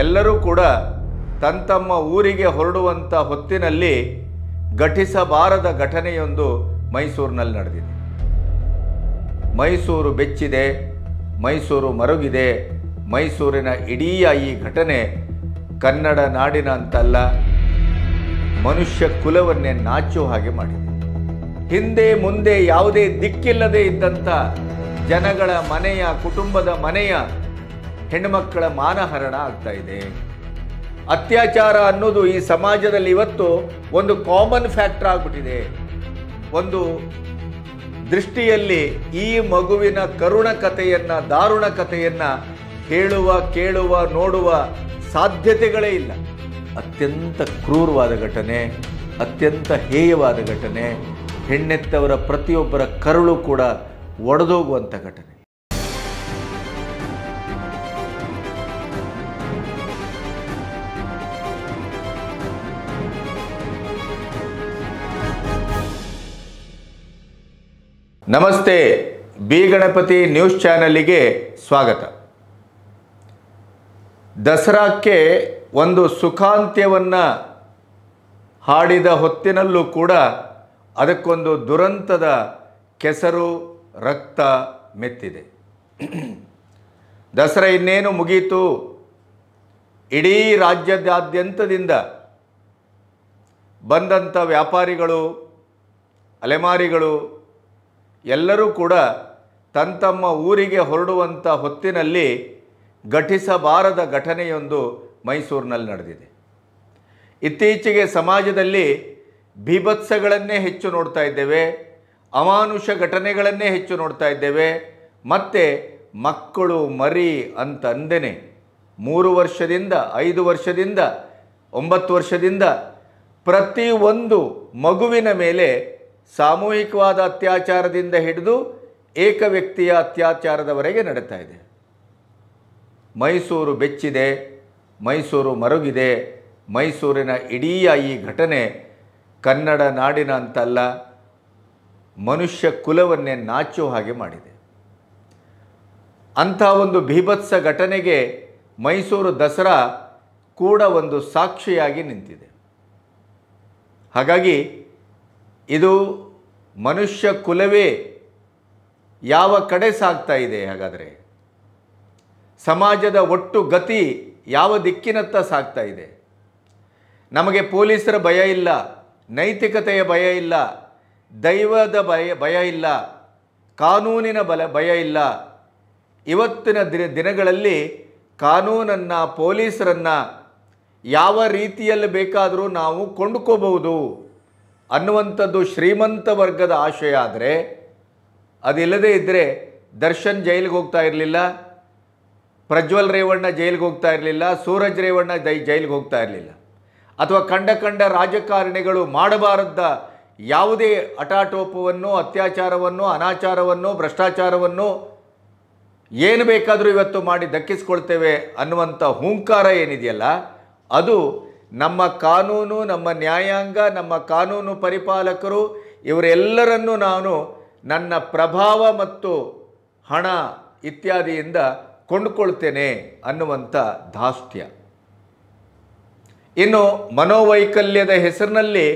ಎಲ್ಲರೂ ಕೂಡ ತಮ್ಮ ಊರಿಗೆ ಹೊರಡುವಂಥ ಹೊತ್ತಿನಲ್ಲಿ ಘಟಿಸಬಾರದ ಘಟನೆಯೊಂದು ಮೈಸೂರಿನಲ್ಲಿ ನಡೆದಿದೆ. ಮೈಸೂರು ಬೆಚ್ಚಿದೆ, ಮೈಸೂರು ಮರುಗಿದೆ. ಮೈಸೂರಿನ ಇಡೀ ಈ ಘಟನೆ ಕನ್ನಡ ನಾಡಿನ ಅಂತಲ್ಲ, ಮನುಷ್ಯ ಕುಲವನ್ನೇ ನಾಚುವ ಹಾಗೆ ಮಾಡಿದೆ. ಹಿಂದೆ ಮುಂದೆ ಯಾವುದೇ ದಿಕ್ಕಿಲ್ಲದೆ ಇದ್ದಂಥ ಜನಗಳ ಮನೆಯ, ಕುಟುಂಬದ ಮನೆಯ ಹೆಣ್ಣುಮಕ್ಕಳ ಮಾನಹರಣ ಆಗ್ತಾ ಇದೆ. ಅತ್ಯಾಚಾರ ಅನ್ನೋದು ಈ ಸಮಾಜದಲ್ಲಿ ಇವತ್ತು ಒಂದು ಕಾಮನ್ ಫ್ಯಾಕ್ಟರ್ ಆಗ್ಬಿಟ್ಟಿದೆ. ಒಂದು ದೃಷ್ಟಿಯಲ್ಲಿ ಈ ಮಗುವಿನ ಕರುಣ ಕಥೆಯನ್ನ, ದಾರುಣ ಕಥೆಯನ್ನ ಹೇಳುವ, ಕೇಳುವ, ನೋಡುವ ಸಾಧ್ಯತೆಗಳೇ ಇಲ್ಲ. ಅತ್ಯಂತ ಕ್ರೂರವಾದ ಘಟನೆ, ಅತ್ಯಂತ ಹೇಯವಾದ ಘಟನೆ, ಹೆಣ್ಣೆತ್ತವರ ಪ್ರತಿಯೊಬ್ಬರ ಕರುಳು ಕೂಡ ಒಡೆದೋಗುವಂಥ ಘಟನೆ. ನಮಸ್ತೆ, ಬಿ ಗಣಪತಿ ನ್ಯೂಸ್ ಚಾನಲಿಗೆ ಸ್ವಾಗತ. ದಸರಾಕ್ಕೆ ಒಂದು ಸುಖಾಂತ್ಯವನ್ನು ಹಾಡಿದ ಹೊತ್ತಿನಲ್ಲೂ ಕೂಡ ಅದಕ್ಕೊಂದು ದುರಂತದ ಕೆಸರು, ರಕ್ತ ಮೆತ್ತಿದೆ. ದಸರಾ ಇನ್ನೇನು ಮುಗೀತು. ಇಡೀ ರಾಜ್ಯದಾದ್ಯಂತದಿಂದ ಬಂದಂಥ ವ್ಯಾಪಾರಿಗಳು, ಅಲೆಮಾರಿಗಳು ಎಲ್ಲರೂ ಕೂಡ ತಮ್ಮ ಊರಿಗೆ ಹೊರಡುವಂಥ ಹೊತ್ತಿನಲ್ಲಿ ಘಟಿಸಬಾರದ ಘಟನೆಯೊಂದು ಮೈಸೂರಿನಲ್ಲಿ ನಡೆದಿದೆ. ಇತ್ತೀಚೆಗೆ ಸಮಾಜದಲ್ಲಿ ಬೀಭತ್ಸಗಳನ್ನೇ ಹೆಚ್ಚು ನೋಡ್ತಾ ಇದ್ದೇವೆ, ಅಮಾನುಷ ಘಟನೆಗಳನ್ನೇ ಹೆಚ್ಚು ನೋಡ್ತಾ ಇದ್ದೇವೆ. ಮತ್ತು ಮಕ್ಕಳು ಮರಿ ಅಂತಂದೇನೆ 3 ವರ್ಷದಿಂದ 5 ವರ್ಷದಿಂದ 9 ವರ್ಷದಿಂದ ಪ್ರತಿಯೊಂದು ಮಗುವಿನ ಮೇಲೆ ಸಾಮೂಹಿಕವಾದ ಅತ್ಯಾಚಾರದಿಂದ ಹಿಡಿದು ಏಕ ವ್ಯಕ್ತಿಯ ಅತ್ಯಾಚಾರದವರೆಗೆ ನಡೀತಾ ಇದೆ. ಮೈಸೂರು ಬೆಚ್ಚಿದೆ, ಮೈಸೂರು ಮರುಗಿದೆ. ಮೈಸೂರಿನ ಇಡೀ ಈ ಘಟನೆ ಕನ್ನಡ ನಾಡಿನ ಅಂತಲ್ಲ, ಮನುಷ್ಯ ಕುಲವನ್ನೇ ನಾಚುವ ಹಾಗೆ ಮಾಡಿದೆ. ಅಂಥ ಒಂದು ಬೀಭತ್ಸ ಘಟನೆಗೆ ಮೈಸೂರು ದಸರಾ ಕೂಡ ಒಂದು ಸಾಕ್ಷಿಯಾಗಿ ನಿಂತಿದೆ. ಹಾಗಾಗಿ ಇದು ಮನುಷ್ಯ ಕುಲವೇ ಯಾವ ಕಡೆ ಸಾಗ್ತಾ ಇದೆ? ಹಾಗಾದರೆ ಸಮಾಜದ ಒಟ್ಟು ಗತಿ ಯಾವ ದಿಕ್ಕಿನತ್ತ ಸಾಗ್ತಾ ಇದೆ? ನಮಗೆ ಪೊಲೀಸರ ಭಯ ಇಲ್ಲ, ನೈತಿಕತೆಯ ಭಯ ಇಲ್ಲ, ದೈವದ ಭಯ ಇಲ್ಲ, ಕಾನೂನಿನ ಭಯ ಇಲ್ಲ. ಇವತ್ತಿನ ದಿನಗಳಲ್ಲಿ ಕಾನೂನನ್ನು, ಪೊಲೀಸರನ್ನು ಯಾವ ರೀತಿಯಲ್ಲಿ ಬೇಕಾದರೂ ನಾವು ಕೊಂಡುಕೋಬಹುದು ಅನ್ನುವಂಥದ್ದು ಶ್ರೀಮಂತ ವರ್ಗದ ಆಶಯ. ಆದರೆ ಅದಿಲ್ಲದೇ ಇದ್ದರೆ ದರ್ಶನ್ ಜೈಲಿಗೆ ಹೋಗ್ತಾ ಇರಲಿಲ್ಲ, ಪ್ರಜ್ವಲ್ ರೇವಣ್ಣ ಜೈಲಿಗೆ ಹೋಗ್ತಾ ಇರಲಿಲ್ಲ, ಸೂರಜ್ ರೇವಣ್ಣ ಜೈಲಿಗೆ ಹೋಗ್ತಾ ಇರಲಿಲ್ಲ. ಅಥವಾ ಕಂಡ ರಾಜಕಾರಣಿಗಳು ಮಾಡಬಾರದ ಯಾವುದೇ ಹಠಾಟೋಪವನ್ನು, ಅತ್ಯಾಚಾರವನ್ನು, ಅನಾಚಾರವನ್ನು, ಭ್ರಷ್ಟಾಚಾರವನ್ನು ಏನು ಬೇಕಾದರೂ ಇವತ್ತು ಮಾಡಿ ದಕ್ಕಿಸ್ಕೊಳ್ತೇವೆ ಅನ್ನುವಂಥ ಹುಂಕಾರ ಏನಿದೆಯಲ್ಲ, ಅದು ನಮ್ಮ ಕಾನೂನು, ನಮ್ಮ ನ್ಯಾಯಾಂಗ, ನಮ್ಮ ಕಾನೂನು ಪರಿಪಾಲಕರು ಇವರೆಲ್ಲರನ್ನೂ ನಾನು ನನ್ನ ಪ್ರಭಾವ ಮತ್ತು ಹಣ ಇತ್ಯಾದಿಯಿಂದ ಕೊಂಡುಕೊಳ್ತೇನೆ ಅನ್ನುವಂಥ ಧಾಷ್ಟ್ಯ. ಇನ್ನು ಮನೋವೈಕಲ್ಯದ ಹೆಸರಿನಲ್ಲಿ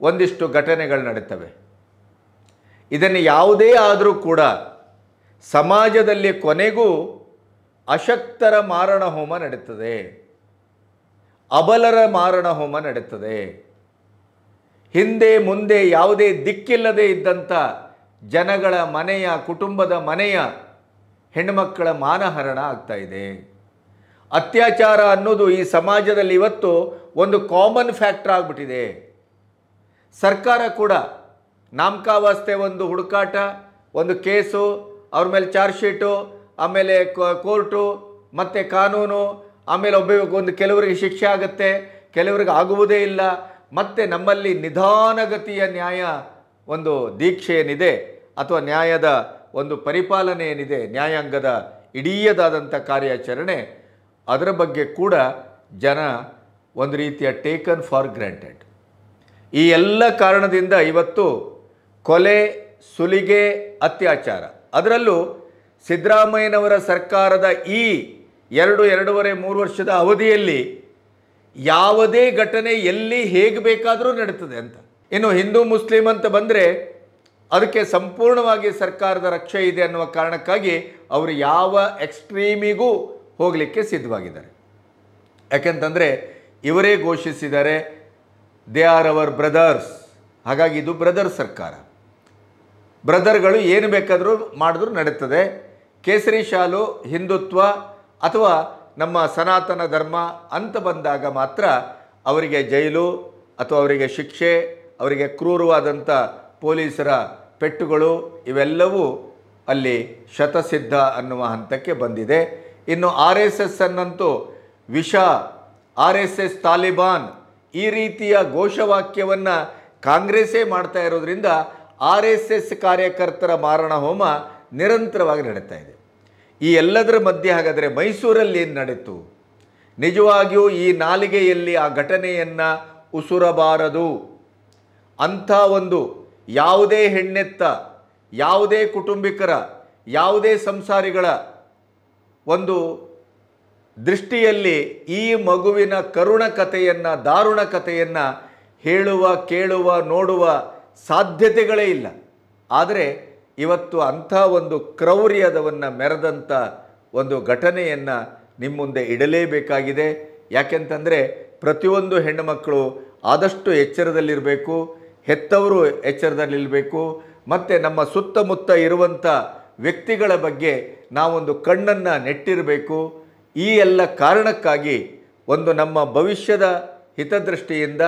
ಒಂದಿಷ್ಟು ಘಟನೆಗಳು ನಡೀತವೆ. ಇದನ್ನು ಯಾವುದೇ ಆದರೂ ಕೂಡ ಸಮಾಜದಲ್ಲಿ ಕೊನೆಗೂ ಅಶಕ್ತರ ಮಾರಣ ಹೋಮ ನಡೀತದೆ, ಅಬಲರ ಮಾರಣ ಹೋಮ ನಡೀತದೆ. ಹಿಂದೆ ಮುಂದೆ ಯಾವುದೇ ದಿಕ್ಕಿಲ್ಲದೆ ಇದ್ದಂಥ ಜನಗಳ ಮನೆಯ, ಕುಟುಂಬದ ಮನೆಯ ಹೆಣ್ಣುಮಕ್ಕಳ ಮಾನಹರಣ ಆಗ್ತಾ ಇದೆ. ಅತ್ಯಾಚಾರ ಅನ್ನೋದು ಈ ಸಮಾಜದಲ್ಲಿ ಇವತ್ತು ಒಂದು ಕಾಮನ್ ಫ್ಯಾಕ್ಟರ್ ಆಗಿಬಿಟ್ಟಿದೆ. ಸರ್ಕಾರ ಕೂಡ ನಾಮಕಾವಾಸ್ತೆ ಒಂದು ಹುಡುಕಾಟ, ಒಂದು ಕೇಸು, ಅವ್ರ ಮೇಲೆ ಚಾರ್ಜ್ ಶೀಟು, ಆಮೇಲೆ ಕೋರ್ಟು, ಮತ್ತು ಕಾನೂನು, ಆಮೇಲೆ ಒಂದು ಕೆಲವರಿಗೆ ಶಿಕ್ಷೆ ಆಗುತ್ತೆ, ಕೆಲವರಿಗೆ ಆಗುವುದೇ ಇಲ್ಲ. ಮತ್ತು ನಮ್ಮಲ್ಲಿ ನಿಧಾನಗತಿಯ ನ್ಯಾಯ ಒಂದು ದೀಕ್ಷೆ ಏನಿದೆ, ಅಥವಾ ನ್ಯಾಯದ ಒಂದು ಪರಿಪಾಲನೆ ಏನಿದೆ, ನ್ಯಾಯಾಂಗದ ಇಡೀದಾದಂಥ ಕಾರ್ಯಾಚರಣೆ, ಅದರ ಬಗ್ಗೆ ಕೂಡ ಜನ ಒಂದು ರೀತಿಯ ಟೇಕನ್ ಫಾರ್ ಗ್ರಾಂಟೆಡ್. ಈ ಎಲ್ಲ ಕಾರಣದಿಂದ ಇವತ್ತು ಕೊಲೆ, ಸುಲಿಗೆ, ಅತ್ಯಾಚಾರ, ಅದರಲ್ಲೂ ಸಿದ್ದರಾಮಯ್ಯನವರ ಸರ್ಕಾರದ ಈ ಎರಡೂವರೆ 3 ವರ್ಷದ ಅವಧಿಯಲ್ಲಿ ಯಾವುದೇ ಘಟನೆ ಎಲ್ಲಿ ಹೇಗೆ ಬೇಕಾದರೂ ನಡೀತದೆ ಅಂತ. ಇನ್ನು ಹಿಂದೂ ಮುಸ್ಲಿಂ ಅಂತ ಬಂದರೆ ಅದಕ್ಕೆ ಸಂಪೂರ್ಣವಾಗಿ ಸರ್ಕಾರದ ರಕ್ಷೆ ಇದೆ ಅನ್ನುವ ಕಾರಣಕ್ಕಾಗಿ ಅವರು ಯಾವ ಎಕ್ಸ್ಟ್ರೀಮಿಗೂ ಹೋಗಲಿಕ್ಕೆ ಸಿದ್ಧವಾಗಿದ್ದಾರೆ. ಯಾಕೆಂತಂದರೆ ಇವರೇ ಘೋಷಿಸಿದ್ದಾರೆ, ದೇ ಆರ್ ಅವರ್ ಬ್ರದರ್ಸ್. ಹಾಗಾಗಿ ಇದು ಬ್ರದರ್ ಸರ್ಕಾರ. ಬ್ರದರ್ಗಳು ಏನು ಬೇಕಾದರೂ ಮಾಡಿದ್ರೂ ನಡೀತದೆ. ಕೇಸರಿ ಶಾಲು ಹಿಂದುತ್ವ ಅಥವಾ ನಮ್ಮ ಸನಾತನ ಧರ್ಮ ಅಂತ ಬಂದಾಗ ಮಾತ್ರ ಅವರಿಗೆ ಜೈಲು ಅಥವಾ ಅವರಿಗೆ ಶಿಕ್ಷೆ, ಅವರಿಗೆ ಕ್ರೂರವಾದಂಥ ಪೊಲೀಸರ ಪೆಟ್ಟುಗಳು ಇವೆಲ್ಲವೂ ಅಲ್ಲಿ ಶತಸಿದ್ಧ ಅನ್ನುವ ಹಂತಕ್ಕೆ ಬಂದಿದೆ. ಇನ್ನು RSS ಅನ್ನಂತೂ ವಿಷ, RSS ತಾಲಿಬಾನ್ ಈ ರೀತಿಯ ಘೋಷವಾಕ್ಯವನ್ನು ಕಾಂಗ್ರೆಸ್ಸೇ ಮಾಡ್ತಾ ಇರೋದ್ರಿಂದ RSS ಕಾರ್ಯಕರ್ತರ ಮಾರಣ ಹೋಮ ನಿರಂತರವಾಗಿ ನಡೀತಾ ಇದೆ. ಈ ಎಲ್ಲದರ ಮಧ್ಯೆ ಹಾಗಾದರೆ ಮೈಸೂರಲ್ಲಿ ಏನು ನಡೀತು? ನಿಜವಾಗಿಯೂ ಈ ನಾಲಿಗೆಯಲ್ಲಿ ಆ ಘಟನೆಯನ್ನು ಉಸುರಬಾರದು. ಅಂಥ ಒಂದು ಯಾವುದೇ ಹೆಣ್ಣೆತ್ತ, ಯಾವುದೇ ಕುಟುಂಬಿಕರ, ಯಾವುದೇ ಸಂಸಾರಿಗಳ ಒಂದು ದೃಷ್ಟಿಯಲ್ಲಿ ಈ ಮಗುವಿನ ಕರುಣ ಕಥೆಯನ್ನು, ದಾರುಣ ಕಥೆಯನ್ನು ಹೇಳುವ, ಕೇಳುವ, ನೋಡುವ ಸಾಧ್ಯತೆಗಳೇ ಇಲ್ಲ. ಆದರೆ ಇವತ್ತು ಅಂಥ ಒಂದು ಕ್ರೌರ್ಯದವನ್ನು ಮೆರೆದಂಥ ಒಂದು ಘಟನೆಯನ್ನು ನಿಮ್ಮ ಮುಂದೆ ಇಡಲೇಬೇಕಾಗಿದೆ. ಯಾಕೆಂತಂದರೆ ಪ್ರತಿಯೊಂದು ಹೆಣ್ಣುಮಕ್ಕಳು ಆದಷ್ಟು ಎಚ್ಚರದಲ್ಲಿರಬೇಕು, ಹೆತ್ತವರು ಎಚ್ಚರದಲ್ಲಿರಬೇಕು, ಮತ್ತು ನಮ್ಮ ಸುತ್ತಮುತ್ತ ಇರುವಂಥ ವ್ಯಕ್ತಿಗಳ ಬಗ್ಗೆ ನಾವೊಂದು ಕಣ್ಣನ್ನು ನೆಟ್ಟಿರಬೇಕು. ಈ ಎಲ್ಲ ಕಾರಣಕ್ಕಾಗಿ ಒಂದು ನಮ್ಮ ಭವಿಷ್ಯದ ಹಿತದೃಷ್ಟಿಯಿಂದ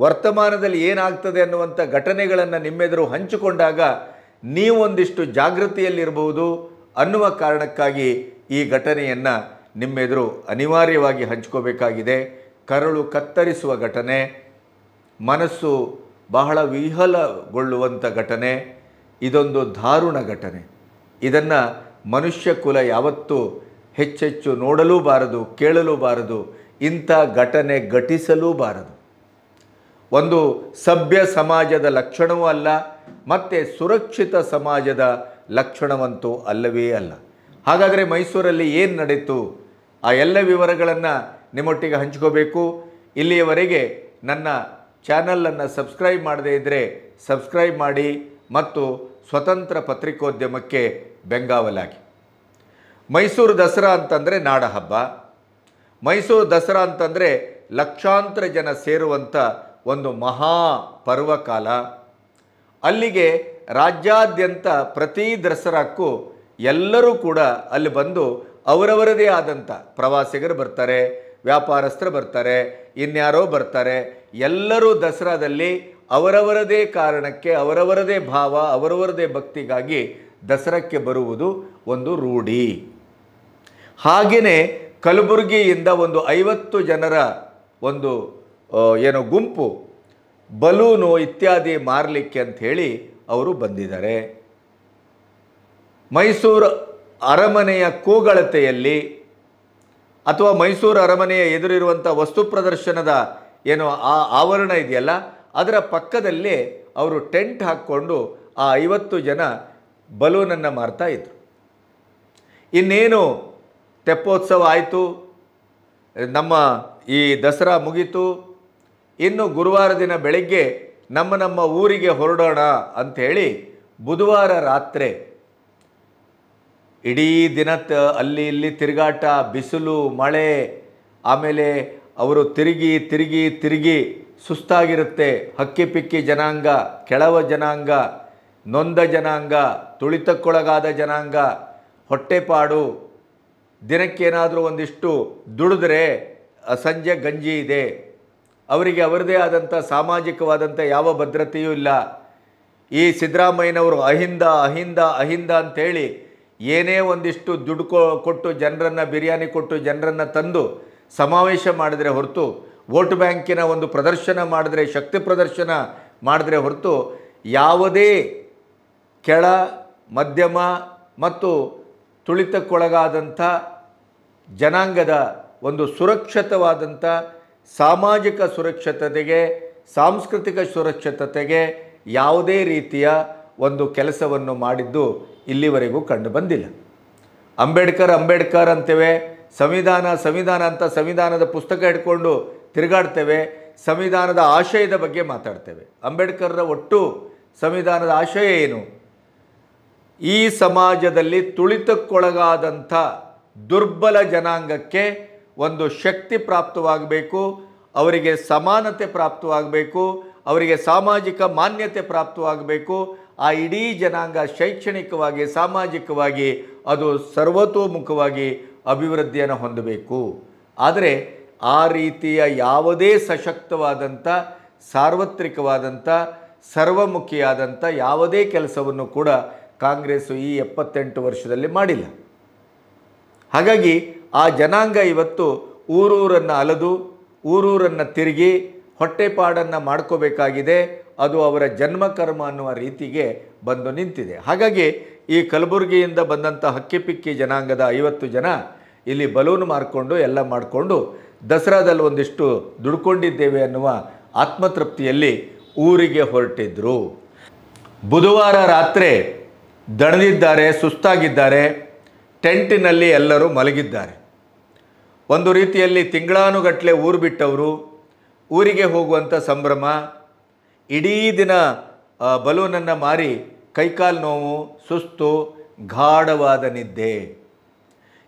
ವರ್ತಮಾನದಲ್ಲಿ ಏನಾಗ್ತದೆ ಅನ್ನುವಂಥ ಘಟನೆಗಳನ್ನು ನಿಮ್ಮೆದುರು ಹಂಚಿಕೊಂಡಾಗ ನೀವೊಂದಿಷ್ಟು ಜಾಗೃತಿಯಲ್ಲಿರಬಹುದು ಅನ್ನುವ ಕಾರಣಕ್ಕಾಗಿ ಈ ಘಟನೆಯನ್ನು ನಿಮ್ಮೆದುರು ಅನಿವಾರ್ಯವಾಗಿ ಹಂಚ್ಕೋಬೇಕಾಗಿದೆ. ಕರಳು ಕತ್ತರಿಸುವ ಘಟನೆ, ಮನಸ್ಸು ಬಹಳ ವಿಹಲಗೊಳ್ಳುವಂಥ ಘಟನೆ, ಇದೊಂದು ದಾರುಣ ಘಟನೆ. ಇದನ್ನು ಮನುಷ್ಯ ಕುಲ ಯಾವತ್ತೂ ಹೆಚ್ಚೆಚ್ಚು ನೋಡಲೂಬಾರದು, ಕೇಳಲೂಬಾರದು, ಇಂಥ ಘಟನೆ ಘಟಿಸಲೂಬಾರದು. ಒಂದು ಸಭ್ಯ ಸಮಾಜದ ಲಕ್ಷಣವೂ ಅಲ್ಲ, ಮತ್ತು ಸುರಕ್ಷಿತ ಸಮಾಜದ ಲಕ್ಷಣವಂತೂ ಅಲ್ಲವೇ ಅಲ್ಲ. ಹಾಗಾದರೆ ಮೈಸೂರಲ್ಲಿ ಏನು ನಡೀತು? ಆ ಎಲ್ಲ ವಿವರಗಳನ್ನು ನಿಮ್ಮೊಟ್ಟಿಗೆ ಹಂಚ್ಕೋಬೇಕು. ಇಲ್ಲಿಯವರೆಗೆ ನನ್ನ ಚಾನಲನ್ನು ಸಬ್ಸ್ಕ್ರೈಬ್ ಮಾಡದೇ ಇದ್ದರೆ ಸಬ್ಸ್ಕ್ರೈಬ್ ಮಾಡಿ ಮತ್ತು ಸ್ವತಂತ್ರ ಪತ್ರಿಕೋದ್ಯಮಕ್ಕೆ ಬೆಂಗಾವಲಾಗಿ. ಮೈಸೂರು ದಸರಾ ಅಂತಂದರೆ ನಾಡ ಹಬ್ಬ. ಮೈಸೂರು ದಸರಾ ಅಂತಂದರೆ ಲಕ್ಷಾಂತರ ಜನ ಸೇರುವಂಥ ಒಂದು ಮಹಾ ಪರ್ವಕಾಲ. ಅಲ್ಲಿಗೆ ರಾಜ್ಯಾದ್ಯಂತ ಪ್ರತಿ ದಸರಾಕ್ಕೂ ಎಲ್ಲರೂ ಕೂಡ ಅಲ್ಲಿ ಬಂದು ಅವರವರದೇ ಆದಂಥ ಪ್ರವಾಸಿಗರು ಬರ್ತಾರೆ, ವ್ಯಾಪಾರಸ್ಥರು ಬರ್ತಾರೆ, ಇನ್ಯಾರೋ ಬರ್ತಾರೆ. ಎಲ್ಲರೂ ದಸರಾದಲ್ಲಿ ಅವರವರದೇ ಕಾರಣಕ್ಕೆ, ಅವರವರದೇ ಭಾವ, ಅವರವರದೇ ಭಕ್ತಿಗಾಗಿ ದಸರಾಕ್ಕೆ ಬರುವುದು ಒಂದು ರೂಢಿ. ಹಾಗೆಯೇ ಕಲಬುರಗಿಯಿಂದ ಒಂದು 50 ಜನರ ಒಂದು ಗುಂಪು ಬಲೂನು ಇತ್ಯಾದಿ ಮಾರಲಿಕ್ಕೆ ಅಂಥೇಳಿ ಅವರು ಬಂದಿದ್ದಾರೆ. ಮೈಸೂರು ಅರಮನೆಯ ಕೂಗಳತೆಯಲ್ಲಿ ಅಥವಾ ಮೈಸೂರು ಅರಮನೆಯ ಎದುರಿರುವಂಥ ವಸ್ತು ಪ್ರದರ್ಶನದ ಆ ಆವರಣ ಇದೆಯಲ್ಲ, ಅದರ ಪಕ್ಕದಲ್ಲೇ ಅವರು ಟೆಂಟ್ ಹಾಕ್ಕೊಂಡು ಆ 50 ಜನ ಬಲೂನನ್ನು ಮಾರ್ತಾ ಇದ್ರು. ಇನ್ನೇನು ತೆಪ್ಪೋತ್ಸವ ಆಯಿತು, ನಮ್ಮ ಈ ದಸರಾ ಮುಗೀತು, ಇನ್ನು ಗುರುವಾರ ದಿನ ಬೆಳಗ್ಗೆ ನಮ್ಮ ಊರಿಗೆ ಹೊರಡೋಣ ಅಂಥೇಳಿ ಬುಧವಾರ ರಾತ್ರಿ ಇಡೀ ದಿನ ಅಲ್ಲಿ ಇಲ್ಲಿ ತಿರುಗಾಟ, ಬಿಸಿಲು, ಮಳೆ, ಆಮೇಲೆ ಅವರು ತಿರುಗಿ ಸುಸ್ತಾಗಿರುತ್ತೆ. ಹಕ್ಕಿಪಿಕ್ಕಿ ಜನಾಂಗ, ಕೆಳವ ಜನಾಂಗ, ನೊಂದ ಜನಾಂಗ, ತುಳಿತಕ್ಕೊಳಗಾದ ಜನಾಂಗ, ಹೊಟ್ಟೆಪಾಡು, ದಿನಕ್ಕೇನಾದರೂ ಒಂದಿಷ್ಟು ದುಡಿದ್ರೆ ಸಂಜೆ ಗಂಜಿ ಇದೆ, ಅವರಿಗೆ ಅವರದೇ ಆದಂಥ ಸಾಮಾಜಿಕವಾದಂಥ ಯಾವ ಭದ್ರತೆಯೂ ಇಲ್ಲ. ಈ ಸಿದ್ದರಾಮಯ್ಯನವರು ಅಹಿಂದ ಅಂಥೇಳಿ ಏನೇ ಒಂದಿಷ್ಟು ದುಡ್ಡು ಕೊಟ್ಟು ಜನರನ್ನು, ಬಿರಿಯಾನಿ ಕೊಟ್ಟು ಜನರನ್ನು ತಂದು ಸಮಾವೇಶ ಮಾಡಿದರೆ ಹೊರತು, ವೋಟ್ ಬ್ಯಾಂಕಿನ ಒಂದು ಪ್ರದರ್ಶನ ಮಾಡಿದ್ರೆ, ಶಕ್ತಿ ಪ್ರದರ್ಶನ ಮಾಡಿದ್ರೆ ಹೊರತು ಯಾವುದೇ ಕೆಳ, ಮಧ್ಯಮ ಮತ್ತು ತುಳಿತಕ್ಕೊಳಗಾದಂಥ ಜನಾಂಗದ ಒಂದು ಸುರಕ್ಷಿತವಾದಂಥ ಸಾಮಾಜಿಕ ಸುರಕ್ಷತೆಗೆ, ಸಾಂಸ್ಕೃತಿಕ ಸುರಕ್ಷತೆಗೆ ಯಾವುದೇ ರೀತಿಯ ಒಂದು ಕೆಲಸವನ್ನು ಮಾಡಿದ್ದು ಇಲ್ಲಿವರೆಗೂ ಕಂಡು ಬಂದಿಲ್ಲ. ಅಂಬೇಡ್ಕರ್ ಅಂತೇವೆ, ಸಂವಿಧಾನ ಸಂವಿಧಾನ ಅಂತ ಸಂವಿಧಾನದ ಪುಸ್ತಕ ಹಿಡ್ಕೊಂಡು ತಿರುಗಾಡ್ತೇವೆ, ಸಂವಿಧಾನದ ಆಶಯದ ಬಗ್ಗೆ ಮಾತಾಡ್ತೇವೆ. ಅಂಬೇಡ್ಕರ್ರ ಒಟ್ಟು ಸಂವಿಧಾನದ ಆಶಯ ಏನು? ಈ ಸಮಾಜದಲ್ಲಿ ತುಳಿತಕ್ಕೊಳಗಾದಂಥ ದುರ್ಬಲ ಜನಾಂಗಕ್ಕೆ ಒಂದು ಶಕ್ತಿ ಪ್ರಾಪ್ತವಾಗಬೇಕು, ಅವರಿಗೆ ಸಮಾನತೆ ಪ್ರಾಪ್ತವಾಗಬೇಕು, ಅವರಿಗೆ ಸಾಮಾಜಿಕ ಮಾನ್ಯತೆ ಪ್ರಾಪ್ತವಾಗಬೇಕು. ಆ ಇಡೀ ಜನಾಂಗ ಶೈಕ್ಷಣಿಕವಾಗಿ ಸಾಮಾಜಿಕವಾಗಿ ಅದು ಸರ್ವತೋಮುಖವಾಗಿ ಅಭಿವೃದ್ಧಿಯನ್ನು ಹೊಂದಬೇಕು. ಆದರೆ ಆ ರೀತಿಯ ಯಾವುದೇ ಸಶಕ್ತವಾದಂಥ ಸಾರ್ವತ್ರಿಕವಾದಂಥ ಸರ್ವಮುಖಿಯಾದಂಥ ಯಾವುದೇ ಕೆಲಸವನ್ನು ಕೂಡ ಕಾಂಗ್ರೆಸ್ಸು ಈ 78 ವರ್ಷದಲ್ಲಿ ಮಾಡಿಲ್ಲ. ಹಾಗಾಗಿ ಆ ಜನಾಂಗ ಇವತ್ತು ಊರೂರನ್ನು ಅಲೆದು ಊರೂರನ್ನು ತಿರುಗಿ ಹೊಟ್ಟೆಪಾಡನ್ನು ಮಾಡ್ಕೋಬೇಕಾಗಿದೆ. ಅದು ಅವರ ಜನ್ಮಕರ್ಮ ಅನ್ನುವ ರೀತಿಗೆ ಬಂದು ನಿಂತಿದೆ. ಹಾಗಾಗಿ ಈ ಕಲಬುರಗಿಯಿಂದ ಬಂದಂಥ ಹಕ್ಕಿಪಿಕ್ಕಿ ಜನಾಂಗದ 50 ಜನ ಇಲ್ಲಿ ಬಲೂನ್ ಮಾರ್ಕೊಂಡು ಎಲ್ಲ ಮಾಡಿಕೊಂಡು ದಸರಾದಲ್ಲಿ ಒಂದಿಷ್ಟು ದುಡ್ಕೊಂಡಿದ್ದೇವೆ ಅನ್ನುವ ಆತ್ಮತೃಪ್ತಿಯಲ್ಲಿ ಊರಿಗೆ ಹೊರಟಿದ್ರು. ಬುಧವಾರ ರಾತ್ರಿ ದಣದಿದ್ದಾರೆ, ಸುಸ್ತಾಗಿದ್ದಾರೆ, ಟೆಂಟಿನಲ್ಲಿ ಎಲ್ಲರೂ ಮಲಗಿದ್ದಾರೆ. ಒಂದು ರೀತಿಯಲ್ಲಿ ತಿಂಗಳಾನುಗಟ್ಟಲೆ ಊರು ಬಿಟ್ಟವರು, ಊರಿಗೆ ಹೋಗುವಂಥ ಸಂಭ್ರಮ. ಇಡೀ ದಿನ ಬಲೂನನ್ನು ಮಾರಿ ಕೈಕಾಲು ನೋವು, ಸುಸ್ತು, ಗಾಢವಾದ ನಿದ್ದೆ.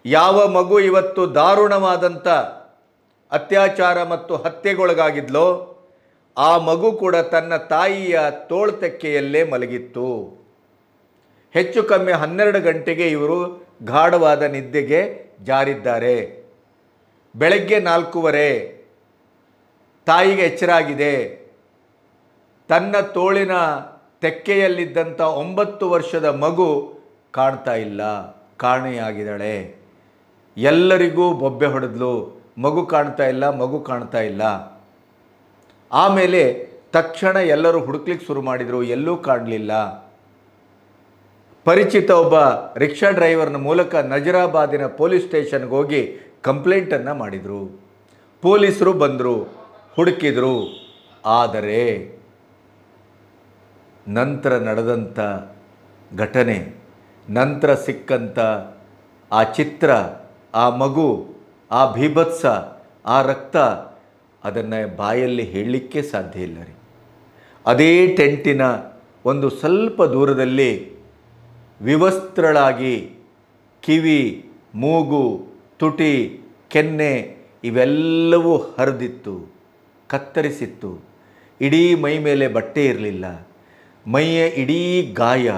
ಯಾವ ಮಗು ಇವತ್ತು ದಾರುಣವಾದಂಥ ಅತ್ಯಾಚಾರ ಮತ್ತು ಹತ್ಯೆಗೊಳಗಾಗಿದ್ಲೋ ಆ ಮಗು ಕೂಡ ತನ್ನ ತಾಯಿಯ ತೋಳ್ತೆಕ್ಕೆಯಲ್ಲೇ ಮಲಗಿತ್ತು. ಹೆಚ್ಚು ಕಮ್ಮಿ 12 ಗಂಟೆಗೆ ಇವರು ಗಾಢವಾದ ನಿದ್ದೆಗೆ ಜಾರಿದ್ದಾರೆ. ಬೆಳಗ್ಗೆ 4:15 ತಾಯಿಗೆ ಎಚ್ಚರಾಗಿದೆ. ತನ್ನ ತೋಳಿನ ತೆಕ್ಕೆಯಲ್ಲಿದ್ದಂಥ 9 ವರ್ಷದ ಮಗು ಕಾಣ್ತಾ ಇಲ್ಲ, ಕಾಣೆಯಾಗಿದ್ದಾಳೆ. ಎಲ್ಲರಿಗೂ ಬೊಬ್ಬೆ ಹೊಡೆದ್ಲು, ಮಗು ಕಾಣ್ತಾ ಇಲ್ಲ, ಮಗು ಕಾಣ್ತಾ ಇಲ್ಲ. ಆಮೇಲೆ ತಕ್ಷಣ ಎಲ್ಲರೂ ಹುಡುಕ್ಲಿಕ್ಕೆ ಶುರು ಮಾಡಿದರು, ಎಲ್ಲೂ ಕಾಣಲಿಲ್ಲ. ಪರಿಚಿತ ಒಬ್ಬ ರಿಕ್ಷಾ ಡ್ರೈವರ್ನ ಮೂಲಕ ನಜರಾಬಾದಿನ ಪೊಲೀಸ್ ಸ್ಟೇಷನ್ಗೆ ಹೋಗಿ ಕಂಪ್ಲೇಂಟನ್ನು ಮಾಡಿದರು. ಪೊಲೀಸರು ಬಂದರು, ಹುಡುಕಿದರು. ಆದರೆ ನಂತರ ನಡೆದಂಥ ಘಟನೆ, ನಂತರ ಸಿಕ್ಕಂಥ ಆ ಚಿತ್ರ, ಆ ಮಗು, ಆ ಭೀಭತ್ಸ, ಆ ರಕ್ತ, ಅದನ್ನು ಬಾಯಲ್ಲಿ ಹೇಳಲಿಕ್ಕೆ ಸಾಧ್ಯ ಇಲ್ಲ ರೀ. ಅದೇ ಟೆಂಟಿನ ಒಂದು ಸ್ವಲ್ಪ ದೂರದಲ್ಲಿ ವಿವಸ್ತ್ರಳಾಗಿ ಕಿವಿ, ಮೂಗು, ತುಟಿ, ಕೆನ್ನೆ ಇವೆಲ್ಲವೂ ಹರಿದಿತ್ತು, ಕತ್ತರಿಸಿತ್ತು. ಇಡೀ ಮೈ ಮೇಲೆ ಬಟ್ಟೆ ಇರಲಿಲ್ಲ, ಮೈಯ ಇಡೀ ಗಾಯ.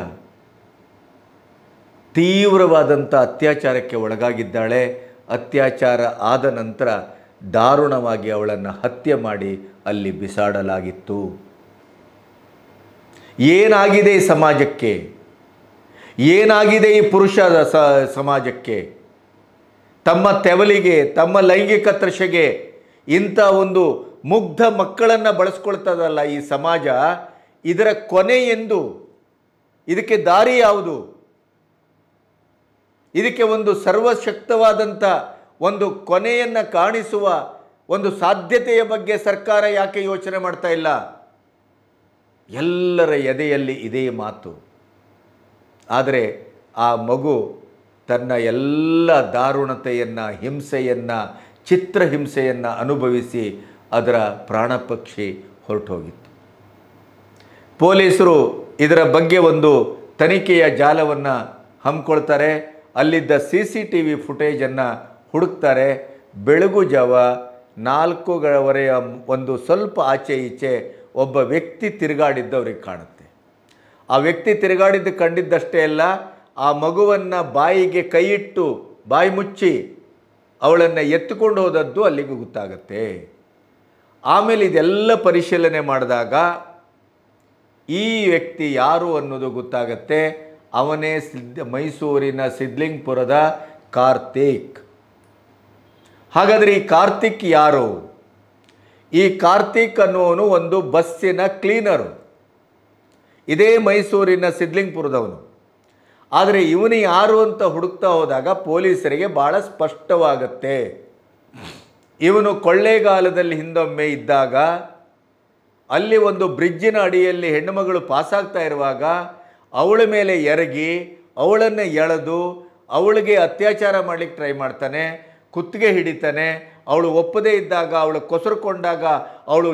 ತೀವ್ರವಾದಂಥ ಅತ್ಯಾಚಾರಕ್ಕೆ ಒಳಗಾಗಿದ್ದಾಳೆ. ಅತ್ಯಾಚಾರ ಆದ ನಂತರ ದಾರುಣವಾಗಿ ಅವಳನ್ನು ಹತ್ಯೆ ಮಾಡಿ ಅಲ್ಲಿ ಬಿಸಾಡಲಾಗಿತ್ತು. ಏನಾಗಿದೆ ಈ ಸಮಾಜಕ್ಕೆ? ಏನಾಗಿದೆ ಈ ಪುರುಷ ಸಮಾಜಕ್ಕೆ? ತಮ್ಮ ತೆವಲಿಗೆ, ತಮ್ಮ ಲೈಂಗಿಕ ತೃಷೆಗೆ ಇಂಥ ಒಂದು ಮುಗ್ಧ ಮಕ್ಕಳನ್ನು ಬಳಸ್ಕೊಳ್ತದಲ್ಲ ಈ ಸಮಾಜ. ಇದರ ಕೊನೆ ಎಂದು? ಇದಕ್ಕೆ ದಾರಿ ಯಾವುದು? ಇದಕ್ಕೆ ಒಂದು ಸರ್ವಶಕ್ತವಾದಂಥ ಒಂದು ಕೊನೆಯನ್ನು ಕಾಣಿಸುವ ಒಂದು ಸಾಧ್ಯತೆಯ ಬಗ್ಗೆ ಸರ್ಕಾರ ಯಾಕೆ ಯೋಚನೆ ಮಾಡ್ತಾ ಇಲ್ಲ? ಎಲ್ಲರ ಎದೆಯಲ್ಲಿ ಇದೇ ಮಾತು. ಆದರೆ ಆ ಮಗು ತನ್ನ ಎಲ್ಲ ದಾರುಣತೆಯನ್ನು, ಹಿಂಸೆಯನ್ನು, ಚಿತ್ರಹಿಂಸೆಯನ್ನು ಅನುಭವಿಸಿ ಅದರ ಪ್ರಾಣಪಕ್ಷಿ ಹೊರಟೋಗಿತ್ತು. ಪೊಲೀಸರು ಇದರ ಬಗ್ಗೆ ಒಂದು ತನಿಖೆಯ ಜಾಲವನ್ನು ಹಮ್ಮಿಕೊಳ್ತಾರೆ. ಅಲ್ಲಿದ್ದ CCTV ಫುಟೇಜನ್ನು ಹುಡುಕ್ತಾರೆ. ಬೆಳಗು ಜಾವ 4:15 ಒಂದು ಸ್ವಲ್ಪ ಆಚೆ ಈಚೆ ಒಬ್ಬ ವ್ಯಕ್ತಿ ತಿರುಗಾಡಿದ್ದವ್ರಿಗೆ ಕಾಣುತ್ತೆ. ಆ ವ್ಯಕ್ತಿ ತಿರುಗಾಡಿದ್ದು ಕಂಡಿದ್ದಷ್ಟೇ ಅಲ್ಲ, ಆ ಮಗುವನ್ನು ಬಾಯಿಗೆ ಕೈಯಿಟ್ಟು ಬಾಯಿ ಮುಚ್ಚಿ ಅವಳನ್ನು ಎತ್ತುಕೊಂಡು ಹೋದದ್ದು ಅಲ್ಲಿಗೆ ಗೊತ್ತಾಗತ್ತೆ. ಆಮೇಲೆ ಇದೆಲ್ಲ ಪರಿಶೀಲನೆ ಮಾಡಿದಾಗ ಈ ವ್ಯಕ್ತಿ ಯಾರು ಅನ್ನೋದು ಗೊತ್ತಾಗತ್ತೆ. ಅವನೇ ಮೈಸೂರಿನ ಸಿದ್ಲಿಂಗ್ಪುರದ ಕಾರ್ತಿಕ್. ಹಾಗಾದರೆ ಈ ಕಾರ್ತಿಕ್ ಯಾರು? ಈ ಕಾರ್ತಿಕ್ ಅನ್ನೋನು ಒಂದು ಬಸ್ಸಿನ ಕ್ಲೀನರು, ಇದೇ ಮೈಸೂರಿನ ಸಿದ್ಲಿಂಗ್ಪುರದವನು. ಆದರೆ ಇವನು ಯಾರು ಅಂತ ಹುಡುಕ್ತಾ ಹೋದಾಗ ಪೊಲೀಸರಿಗೆ ಭಾಳ ಸ್ಪಷ್ಟವಾಗತ್ತೆ. ಇವನು ಕೊಳ್ಳೇಗಾಲದಲ್ಲಿ ಹಿಂದೊಮ್ಮೆ ಇದ್ದಾಗ ಅಲ್ಲಿ ಒಂದು ಬ್ರಿಡ್ಜಿನ ಅಡಿಯಲ್ಲಿ ಹೆಣ್ಣುಮಗಳು ಪಾಸಾಗ್ತಾ ಇರುವಾಗ ಅವಳ ಮೇಲೆ ಎರಗಿ ಅವಳನ್ನು ಎಳೆದು ಅವಳಿಗೆ ಅತ್ಯಾಚಾರ ಮಾಡಲಿಕ್ಕೆ ಟ್ರೈ ಮಾಡ್ತಾನೆ. ಕುತ್ತಿಗೆ ಹಿಡಿತಾನೆ. ಅವಳು ಒಪ್ಪದೇ ಇದ್ದಾಗ, ಅವಳು ಕೊಸರುಕೊಂಡಾಗ, ಅವಳು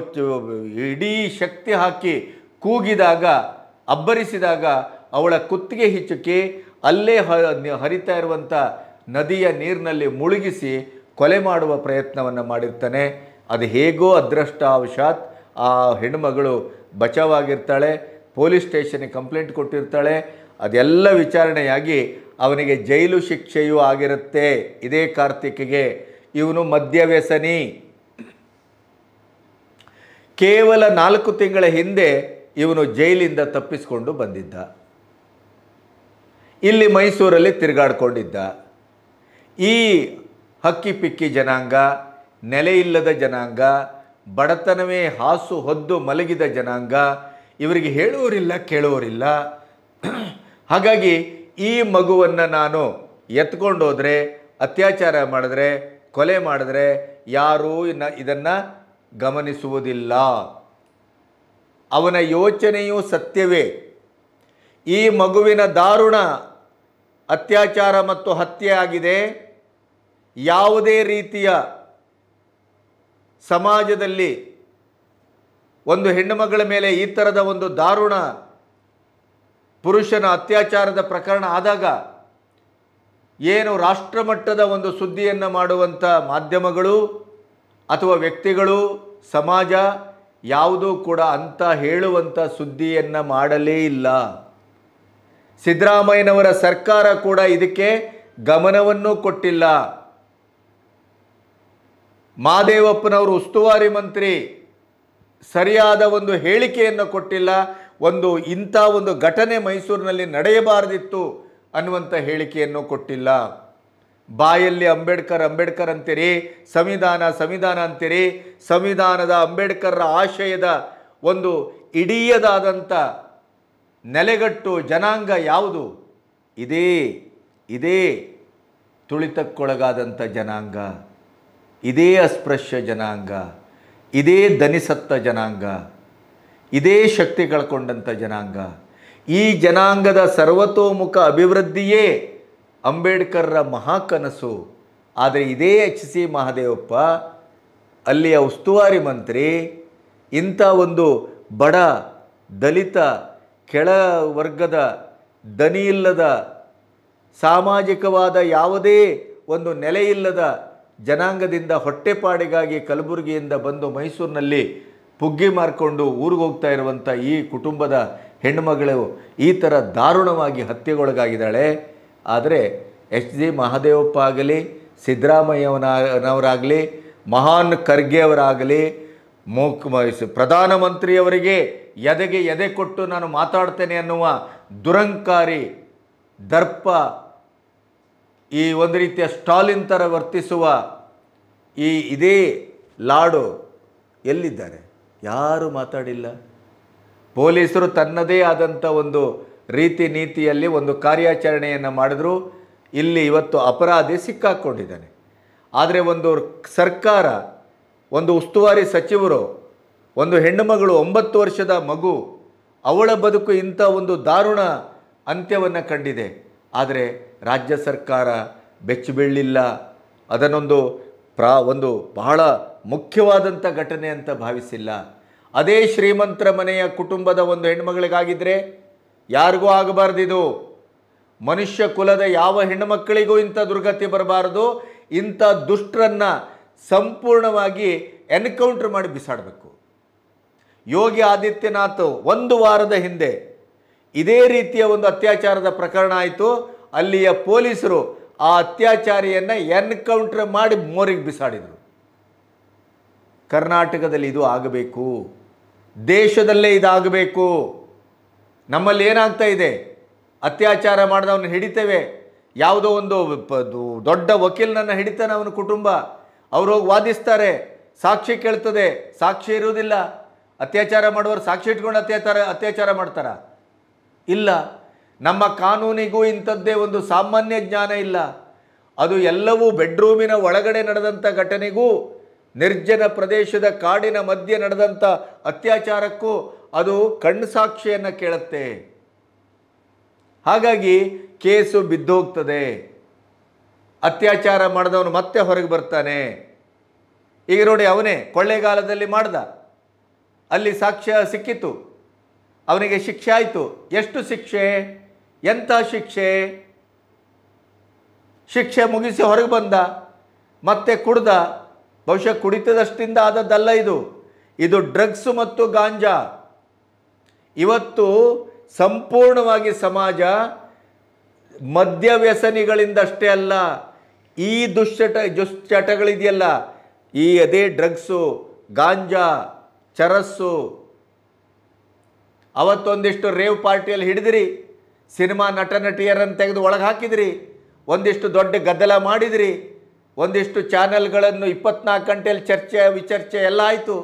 ಇಡೀ ಶಕ್ತಿ ಹಾಕಿ ಕೂಗಿದಾಗ, ಅಬ್ಬರಿಸಿದಾಗ ಅವಳ ಕುತ್ತಿಗೆ ಹಿಚುಕಿ ಅಲ್ಲೇ ಹರಿತಾ ಇರುವಂಥ ನದಿಯ ನೀರಿನಲ್ಲಿ ಮುಳುಗಿಸಿ ಕೊಲೆ ಮಾಡುವ ಪ್ರಯತ್ನವನ್ನು ಮಾಡಿರ್ತಾನೆ. ಅದು ಹೇಗೋ ಅದೃಷ್ಟವಶಾತ್ ಆ ಹೆಣ್ಣುಮಗಳು ಬಚಾವಾಗಿರ್ತಾಳೆ. ಪೊಲೀಸ್ ಸ್ಟೇಷನ್ಗೆ ಕಂಪ್ಲೇಂಟ್ ಕೊಟ್ಟಿರ್ತಾಳೆ. ಅದೆಲ್ಲ ವಿಚಾರಣೆಯಾಗಿ ಅವನಿಗೆ ಜೈಲು ಶಿಕ್ಷೆಯೂ ಆಗಿರುತ್ತೆ. ಇದೇ ಕಾರ್ತಿಕ್ಗೆ ಇವನು ಮದ್ಯವ್ಯಸನಿ. ಕೇವಲ 4 ತಿಂಗಳ ಹಿಂದೆ ಇವನು ಜೈಲಿಂದ ತಪ್ಪಿಸಿಕೊಂಡು ಬಂದಿದ್ದ. ಇಲ್ಲಿ ಮೈಸೂರಲ್ಲಿ ತಿರುಗಾಡ್ಕೊಂಡಿದ್ದ. ಈ ಹಕ್ಕಿಪಿಕ್ಕಿ ಜನಾಂಗ, ನೆಲೆಯಿಲ್ಲದ ಜನಾಂಗ, ಬಡತನವೇ ಹಾಸು ಹೊದ್ದು ಮಲಗಿದ ಜನಾಂಗ, ಇವರಿಗೆ ಹೇಳುವರಿಲ್ಲ ಕೇಳುವರಿಲ್ಲ. ಹಾಗಾಗಿ ಈ ಮಗುವನ್ನು ನಾನು ಎತ್ಕೊಂಡೋದ್ರೆ, ಅತ್ಯಾಚಾರ ಮಾಡಿದ್ರೆ, ಕೊಲೆ ಮಾಡಿದ್ರೆ ಯಾರೂ ಇದನ್ನು ಗಮನಿಸುವುದಿಲ್ಲ. ಅವನ ಯೋಚನೆಯೂ ಸತ್ಯವೇ. ಈ ಮಗುವಿನ ದಾರುಣ ಅತ್ಯಾಚಾರ ಮತ್ತು ಹತ್ಯೆ ಆಗಿದೆ. ಯಾವುದೇ ರೀತಿಯ ಸಮಾಜದಲ್ಲಿ ಒಂದು ಹೆಣ್ಣುಮಗಳ ಮೇಲೆ ಈ ಥರದ ಒಂದು ದಾರುಣ ಪುರುಷನ ಅತ್ಯಾಚಾರದ ಪ್ರಕರಣ ಆದಾಗ ಏನು ರಾಷ್ಟ್ರಮಟ್ಟದ ಒಂದು ಸುದ್ದಿಯನ್ನು ಮಾಡುವಂಥ ಮಾಧ್ಯಮಗಳು ಅಥವಾ ವ್ಯಕ್ತಿಗಳು, ಸಮಾಜ ಯಾವುದೂ ಕೂಡ ಅಂತ ಹೇಳುವಂಥ ಸುದ್ದಿಯನ್ನು ಮಾಡಲೇ ಇಲ್ಲ. ಸಿದ್ದರಾಮಯ್ಯನವರ ಸರ್ಕಾರ ಕೂಡ ಇದಕ್ಕೆ ಗಮನವನ್ನು ಕೊಟ್ಟಿಲ್ಲ. ಮಹದೇವಪ್ಪನವರು ಉಸ್ತುವಾರಿ ಮಂತ್ರಿ ಸರಿಯಾದ ಒಂದು ಹೇಳಿಕೆಯನ್ನು ಕೊಟ್ಟಿಲ್ಲ. ಇಂಥ ಒಂದು ಘಟನೆ ಮೈಸೂರಿನಲ್ಲಿ ನಡೆಯಬಾರದಿತ್ತು ಅನ್ನುವಂಥ ಹೇಳಿಕೆಯನ್ನು ಕೊಟ್ಟಿಲ್ಲ. ಬಾಯಲ್ಲಿ ಅಂಬೇಡ್ಕರ್ ಅಂತೀರಿ, ಸಂವಿಧಾನ ಅಂತೀರಿ. ಸಂವಿಧಾನದ ಅಂಬೇಡ್ಕರ್ರ ಆಶಯದ ಒಂದು ಇಡೀಯದಾದಂಥ ನೆಲೆಗಟ್ಟು ಜನಾಂಗ ಯಾವುದು? ಇದೇ ತುಳಿತಕ್ಕೊಳಗಾದಂಥ ಜನಾಂಗ, ಇದೇ ಅಸ್ಪೃಶ್ಯ ಜನಾಂಗ, ಇದೇ ದನಿಸತ್ತ ಜನಾಂಗ, ಇದೇ ಶಕ್ತಿ ಕಳ್ಕೊಂಡಂಥ ಜನಾಂಗ. ಈ ಜನಾಂಗದ ಸರ್ವತೋಮುಖ ಅಭಿವೃದ್ಧಿಯೇ ಅಂಬೇಡ್ಕರ್ರ ಮಹಾಕನಸು. ಆದರೆ ಇದೇ HC ಮಹದೇವಪ್ಪ ಅಲ್ಲಿಯ ಉಸ್ತುವಾರಿ ಮಂತ್ರಿ ಇಂಥ ಒಂದು ಬಡ, ದಲಿತ, ಕೆಳ ವರ್ಗದ, ದನಿಯಿಲ್ಲದ, ಸಾಮಾಜಿಕವಾದ ಯಾವುದೇ ಒಂದು ನೆಲೆಯಿಲ್ಲದ ಜನಾಂಗದಿಂದ ಹೊಟ್ಟೆಪಾಡಿಗಾಗಿ ಕಲಬುರಗಿಯಿಂದ ಬಂದು ಮೈಸೂರಿನಲ್ಲಿ ಪುಗ್ಗಿ ಮಾರ್ಕೊಂಡು ಊರಿಗೆ ಹೋಗ್ತಾ ಇರುವಂಥ ಈ ಕುಟುಂಬದ ಹೆಣ್ಣುಮಗಳು ಈ ಥರ ದಾರುಣವಾಗಿ ಹತ್ಯೆಗೊಳಗಾಗಿದ್ದಾಳೆ. ಆದರೆ HC ಮಹದೇವಪ್ಪ ಆಗಲಿ, ಸಿದ್ದರಾಮಯ್ಯನವರಾಗಲಿ, ಮಹಾನ್ ಖರ್ಗೆ ಅವರಾಗಲಿ, ಪ್ರಧಾನಮಂತ್ರಿಯವರಿಗೆ ಎದೆ ಕೊಟ್ಟು ನಾನು ಮಾತಾಡ್ತೇನೆ ಅನ್ನುವ ದುರಂಕಾರಿ, ದರ್ಪ, ಈ ಒಂದು ರೀತಿಯ ಸ್ಟಾಲಿನ್ ಥರ ವರ್ತಿಸುವ ಇದೇ ಲಾಡು ಎಲ್ಲಿದ್ದಾರೆ? ಯಾರೂ ಮಾತಾಡಿಲ್ಲ. ಪೊಲೀಸರು ತನ್ನದೇ ಆದಂಥ ಒಂದು ರೀತಿ ನೀತಿಯಲ್ಲಿ ಒಂದು ಕಾರ್ಯಾಚರಣೆಯನ್ನು ಮಾಡಿದ್ರು. ಇಲ್ಲಿ ಇವತ್ತು ಅಪರಾಧಿ ಸಿಕ್ಕಾಕ್ಕೊಂಡಿದ್ದಾನೆ. ಆದರೆ ಒಂದು ಸರ್ಕಾರ, ಒಂದು ಉಸ್ತುವಾರಿ ಸಚಿವರು, ಒಂದು ಹೆಣ್ಣುಮಗಳು, 9 ವರ್ಷದ ಮಗು, ಅವಳ ಬದುಕು ಇಂಥ ಒಂದು ದಾರುಣ ಅಂತ್ಯವನ್ನು ಕಂಡಿದೆ. ಆದರೆ ರಾಜ್ಯ ಸರ್ಕಾರ ಬೆಚ್ಚಬೀಳಲಿಲ್ಲ. ಅದನ್ನೊಂದು ಒಂದು ಬಹಳ ಮುಖ್ಯವಾದಂಥ ಘಟನೆ ಅಂತ ಭಾವಿಸಿಲ್ಲ. ಅದೇ ಶ್ರೀಮಂತರ ಮನೆಯ ಕುಟುಂಬದ ಒಂದು ಹೆಣ್ಣುಮಗಳಿಗಾಗಿದ್ದರೆ ಯಾರಿಗೂ ಆಗಬಾರ್ದಿದು. ಮನುಷ್ಯ ಕುಲದ ಯಾವ ಹೆಣ್ಣುಮಕ್ಕಳಿಗೂ ಇಂಥ ದುರ್ಗತಿ ಬರಬಾರದು. ಇಂಥ ದುಷ್ಟರನ್ನು ಸಂಪೂರ್ಣವಾಗಿ ಎನ್ಕೌಂಟರ್ ಮಾಡಿ ಬಿಸಾಡಬೇಕು. ಯೋಗಿ ಆದಿತ್ಯನಾಥ್ 1 ವಾರದ ಹಿಂದೆ ಇದೇ ರೀತಿಯ ಒಂದು ಅತ್ಯಾಚಾರದ ಪ್ರಕರಣ ಆಯಿತು. ಅಲ್ಲಿಯ ಪೊಲೀಸರು ಆ ಅತ್ಯಾಚಾರಿಯನ್ನು ಎನ್ಕೌಂಟರ್ ಮಾಡಿ ಮೋರಿಗೆ ಬಿಸಾಡಿದರು. ಕರ್ನಾಟಕದಲ್ಲಿ ಇದು ಆಗಬೇಕು, ದೇಶದಲ್ಲೇ ಇದಾಗಬೇಕು. ನಮ್ಮಲ್ಲಿ ಏನಾಗ್ತಾ ಇದೆ? ಅತ್ಯಾಚಾರ ಮಾಡಿದವನ್ನ ಹಿಡಿತೇವೆ, ಯಾವುದೋ ಒಂದು ದೊಡ್ಡ ವಕೀಲನನ್ನು ಹಿಡಿತಾನೆ ಅವನ ಕುಟುಂಬ, ಅವರು ಹೋಗಿ ವಾದಿಸ್ತಾರೆ, ಸಾಕ್ಷಿ ಕೇಳ್ತದೆ, ಸಾಕ್ಷಿ ಇರುವುದಿಲ್ಲ. ಅತ್ಯಾಚಾರ ಮಾಡುವವರು ಸಾಕ್ಷಿ ಇಟ್ಕೊಂಡು ಅತ್ಯಾಚಾರ ಮಾಡ್ತಾರ? ಇಲ್ಲ. ನಮ್ಮ ಕಾನೂನಿಗೂ ಇಂಥದ್ದೇ ಒಂದು ಸಾಮಾನ್ಯ ಜ್ಞಾನ ಇಲ್ಲ. ಅದು ಎಲ್ಲವೂ ಬೆಡ್ರೂಮಿನ ಒಳಗಡೆ ನಡೆದಂಥ ಘಟನೆಗೂ, ನಿರ್ಜನ ಪ್ರದೇಶದ ಕಾಡಿನ ಮಧ್ಯೆ ನಡೆದಂಥ ಅತ್ಯಾಚಾರಕ್ಕೂ ಅದು ಕಣ್ಣು ಸಾಕ್ಷಿಯನ್ನು ಕೇಳುತ್ತೆ. ಹಾಗಾಗಿ ಕೇಸು ಬಿದ್ದೋಗ್ತದೆ. ಅತ್ಯಾಚಾರ ಮಾಡಿದವನು ಮತ್ತೆ ಹೊರಗೆ ಬರ್ತಾನೆ. ಈಗ ನೋಡಿ, ಅವನೇ ಕೊಳ್ಳೇಗಾಲದಲ್ಲಿ ಮಾಡ್ದ, ಅಲ್ಲಿ ಸಾಕ್ಷ್ಯ ಸಿಕ್ಕಿತು, ಅವನಿಗೆ ಶಿಕ್ಷೆ ಆಯಿತು. ಎಷ್ಟು ಶಿಕ್ಷೆ? ಎಂಥ ಶಿಕ್ಷೆ? ಶಿಕ್ಷೆ ಮುಗಿಸಿ ಹೊರಗೆ ಬಂದ, ಮತ್ತೆ ಕುಡ್ದ. ಬಹುಶಃ ಕುಡಿತದಷ್ಟಿಂದ ಆದದ್ದಲ್ಲ ಇದು ಡ್ರಗ್ಸು ಮತ್ತು ಗಾಂಜಾ. ಇವತ್ತು ಸಂಪೂರ್ಣವಾಗಿ ಸಮಾಜ ಮದ್ಯ ವ್ಯಸನಿಗಳಿಂದಷ್ಟೇ ಅಲ್ಲ, ಈ ದುಶ್ಚಟಗಳಿದೆಯಲ್ಲ, ಅದೇ ಡ್ರಗ್ಸು, ಗಾಂಜಾ, ಚರಸ್ಸು. ಅವತ್ತೊಂದಿಷ್ಟು ರೇವ್ ಪಾರ್ಟಿಯಲ್ಲಿ ಹಿಡಿದ್ರಿ, ಸಿನಿಮಾ ನಟ ನಟಿಯರನ್ನು ತೆಗೆದು ಒಳಗೆ ಹಾಕಿದ್ರಿ, ಒಂದಿಷ್ಟು ದೊಡ್ಡ ಗದ್ದಲ ಮಾಡಿದ್ರಿ, ಒಂದಿಷ್ಟು ಚಾನೆಲ್ಗಳನ್ನು 24 ಗಂಟೆಯಲ್ಲಿ ಚರ್ಚೆ ವಿಚರ್ಚೆ ಎಲ್ಲ ಆಯಿತು.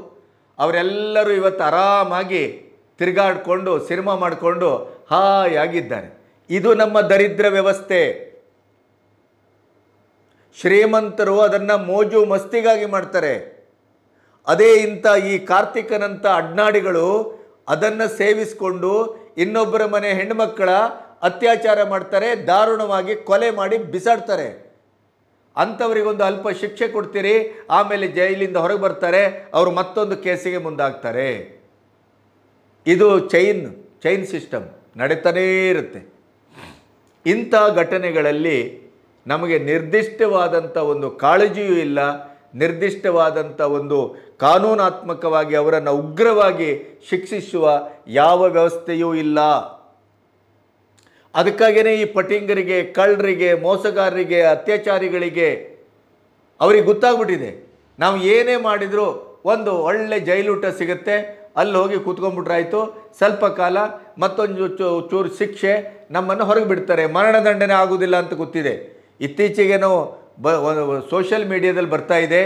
ಅವರೆಲ್ಲರೂ ಇವತ್ತು ಆರಾಮಾಗಿ ತಿರುಗಾಡಿಕೊಂಡು ಸಿನಿಮಾ ಮಾಡಿಕೊಂಡು ಹಾಯಾಗಿದ್ದಾರೆ. ಇದು ನಮ್ಮ ದರಿದ್ರ ವ್ಯವಸ್ಥೆ. ಶ್ರೀಮಂತರು ಅದನ್ನು ಮೋಜು ಮಸ್ತಿಗಾಗಿ ಮಾಡ್ತಾರೆ. ಅದೇ ಈ ಕಾರ್ತಿಕನಂಥ ಅಡ್ನಾಡಿಗಳು ಅದನ್ನು ಸೇವಿಸಿಕೊಂಡು ಇನ್ನೊಬ್ಬರ ಮನೆ ಹೆಣ್ಣುಮಕ್ಕಳ ಅತ್ಯಾಚಾರ ಮಾಡ್ತಾರೆ, ದಾರುಣವಾಗಿ ಕೊಲೆ ಮಾಡಿ ಬಿಸಾಡ್ತಾರೆ. ಅಂಥವರಿಗೊಂದು ಅಲ್ಪ ಶಿಕ್ಷೆ ಕೊಡ್ತೀರಿ, ಆಮೇಲೆ ಜೈಲಿಂದ ಹೊರಗೆ ಬರ್ತಾರೆ, ಅವರು ಮತ್ತೊಂದು ಕೇಸಿಗೆ ಮುಂದಾಗ್ತಾರೆ. ಇದು ಚೈನ್ ಸಿಸ್ಟಮ್ ನಡೀತಾನೇ ಇರುತ್ತೆ. ಇಂಥ ಘಟನೆಗಳಲ್ಲಿ ನಮಗೆ ನಿರ್ದಿಷ್ಟವಾದಂಥ ಒಂದು ಕಾಳಜಿಯೂ ಇಲ್ಲ, ನಿರ್ದಿಷ್ಟವಾದಂಥ ಒಂದು ಕಾನೂನಾತ್ಮಕವಾಗಿ ಅವರನ್ನು ಉಗ್ರವಾಗಿ ಶಿಕ್ಷಿಸುವ ಯಾವ ವ್ಯವಸ್ಥೆಯೂ ಇಲ್ಲ. ಅದಕ್ಕಾಗಿಯೇ ಈ ಪಟಿಂಗರಿಗೆ, ಕಳ್ಳರಿಗೆ, ಮೋಸಗಾರರಿಗೆ, ಅತ್ಯಾಚಾರಿಗಳಿಗೆ ಅವರಿಗೆ ಗೊತ್ತಾಗ್ಬಿಟ್ಟಿದೆ, ನಾವು ಏನೇ ಮಾಡಿದರೂ ಒಂದು ಒಳ್ಳೆ ಜೈಲೂಟ ಸಿಗುತ್ತೆ, ಅಲ್ಲಿ ಹೋಗಿ ಕೂತ್ಕೊಂಡ್ಬಿಟ್ರಾಯ್ತು, ಸ್ವಲ್ಪ ಕಾಲ ಮತ್ತೊಂದು ಚೂರು ಶಿಕ್ಷೆ, ನಮ್ಮನ್ನು ಹೊರಗೆ ಬಿಡ್ತಾರೆ, ಮರಣದಂಡನೆ ಆಗುವುದಿಲ್ಲ ಅಂತ ಗೊತ್ತಿದೆ. ಇತ್ತೀಚೆಗೇನೋ ಸೋಷಿಯಲ್ ಮೀಡಿಯಾದಲ್ಲಿ ಬರ್ತಾ ಇದೆ,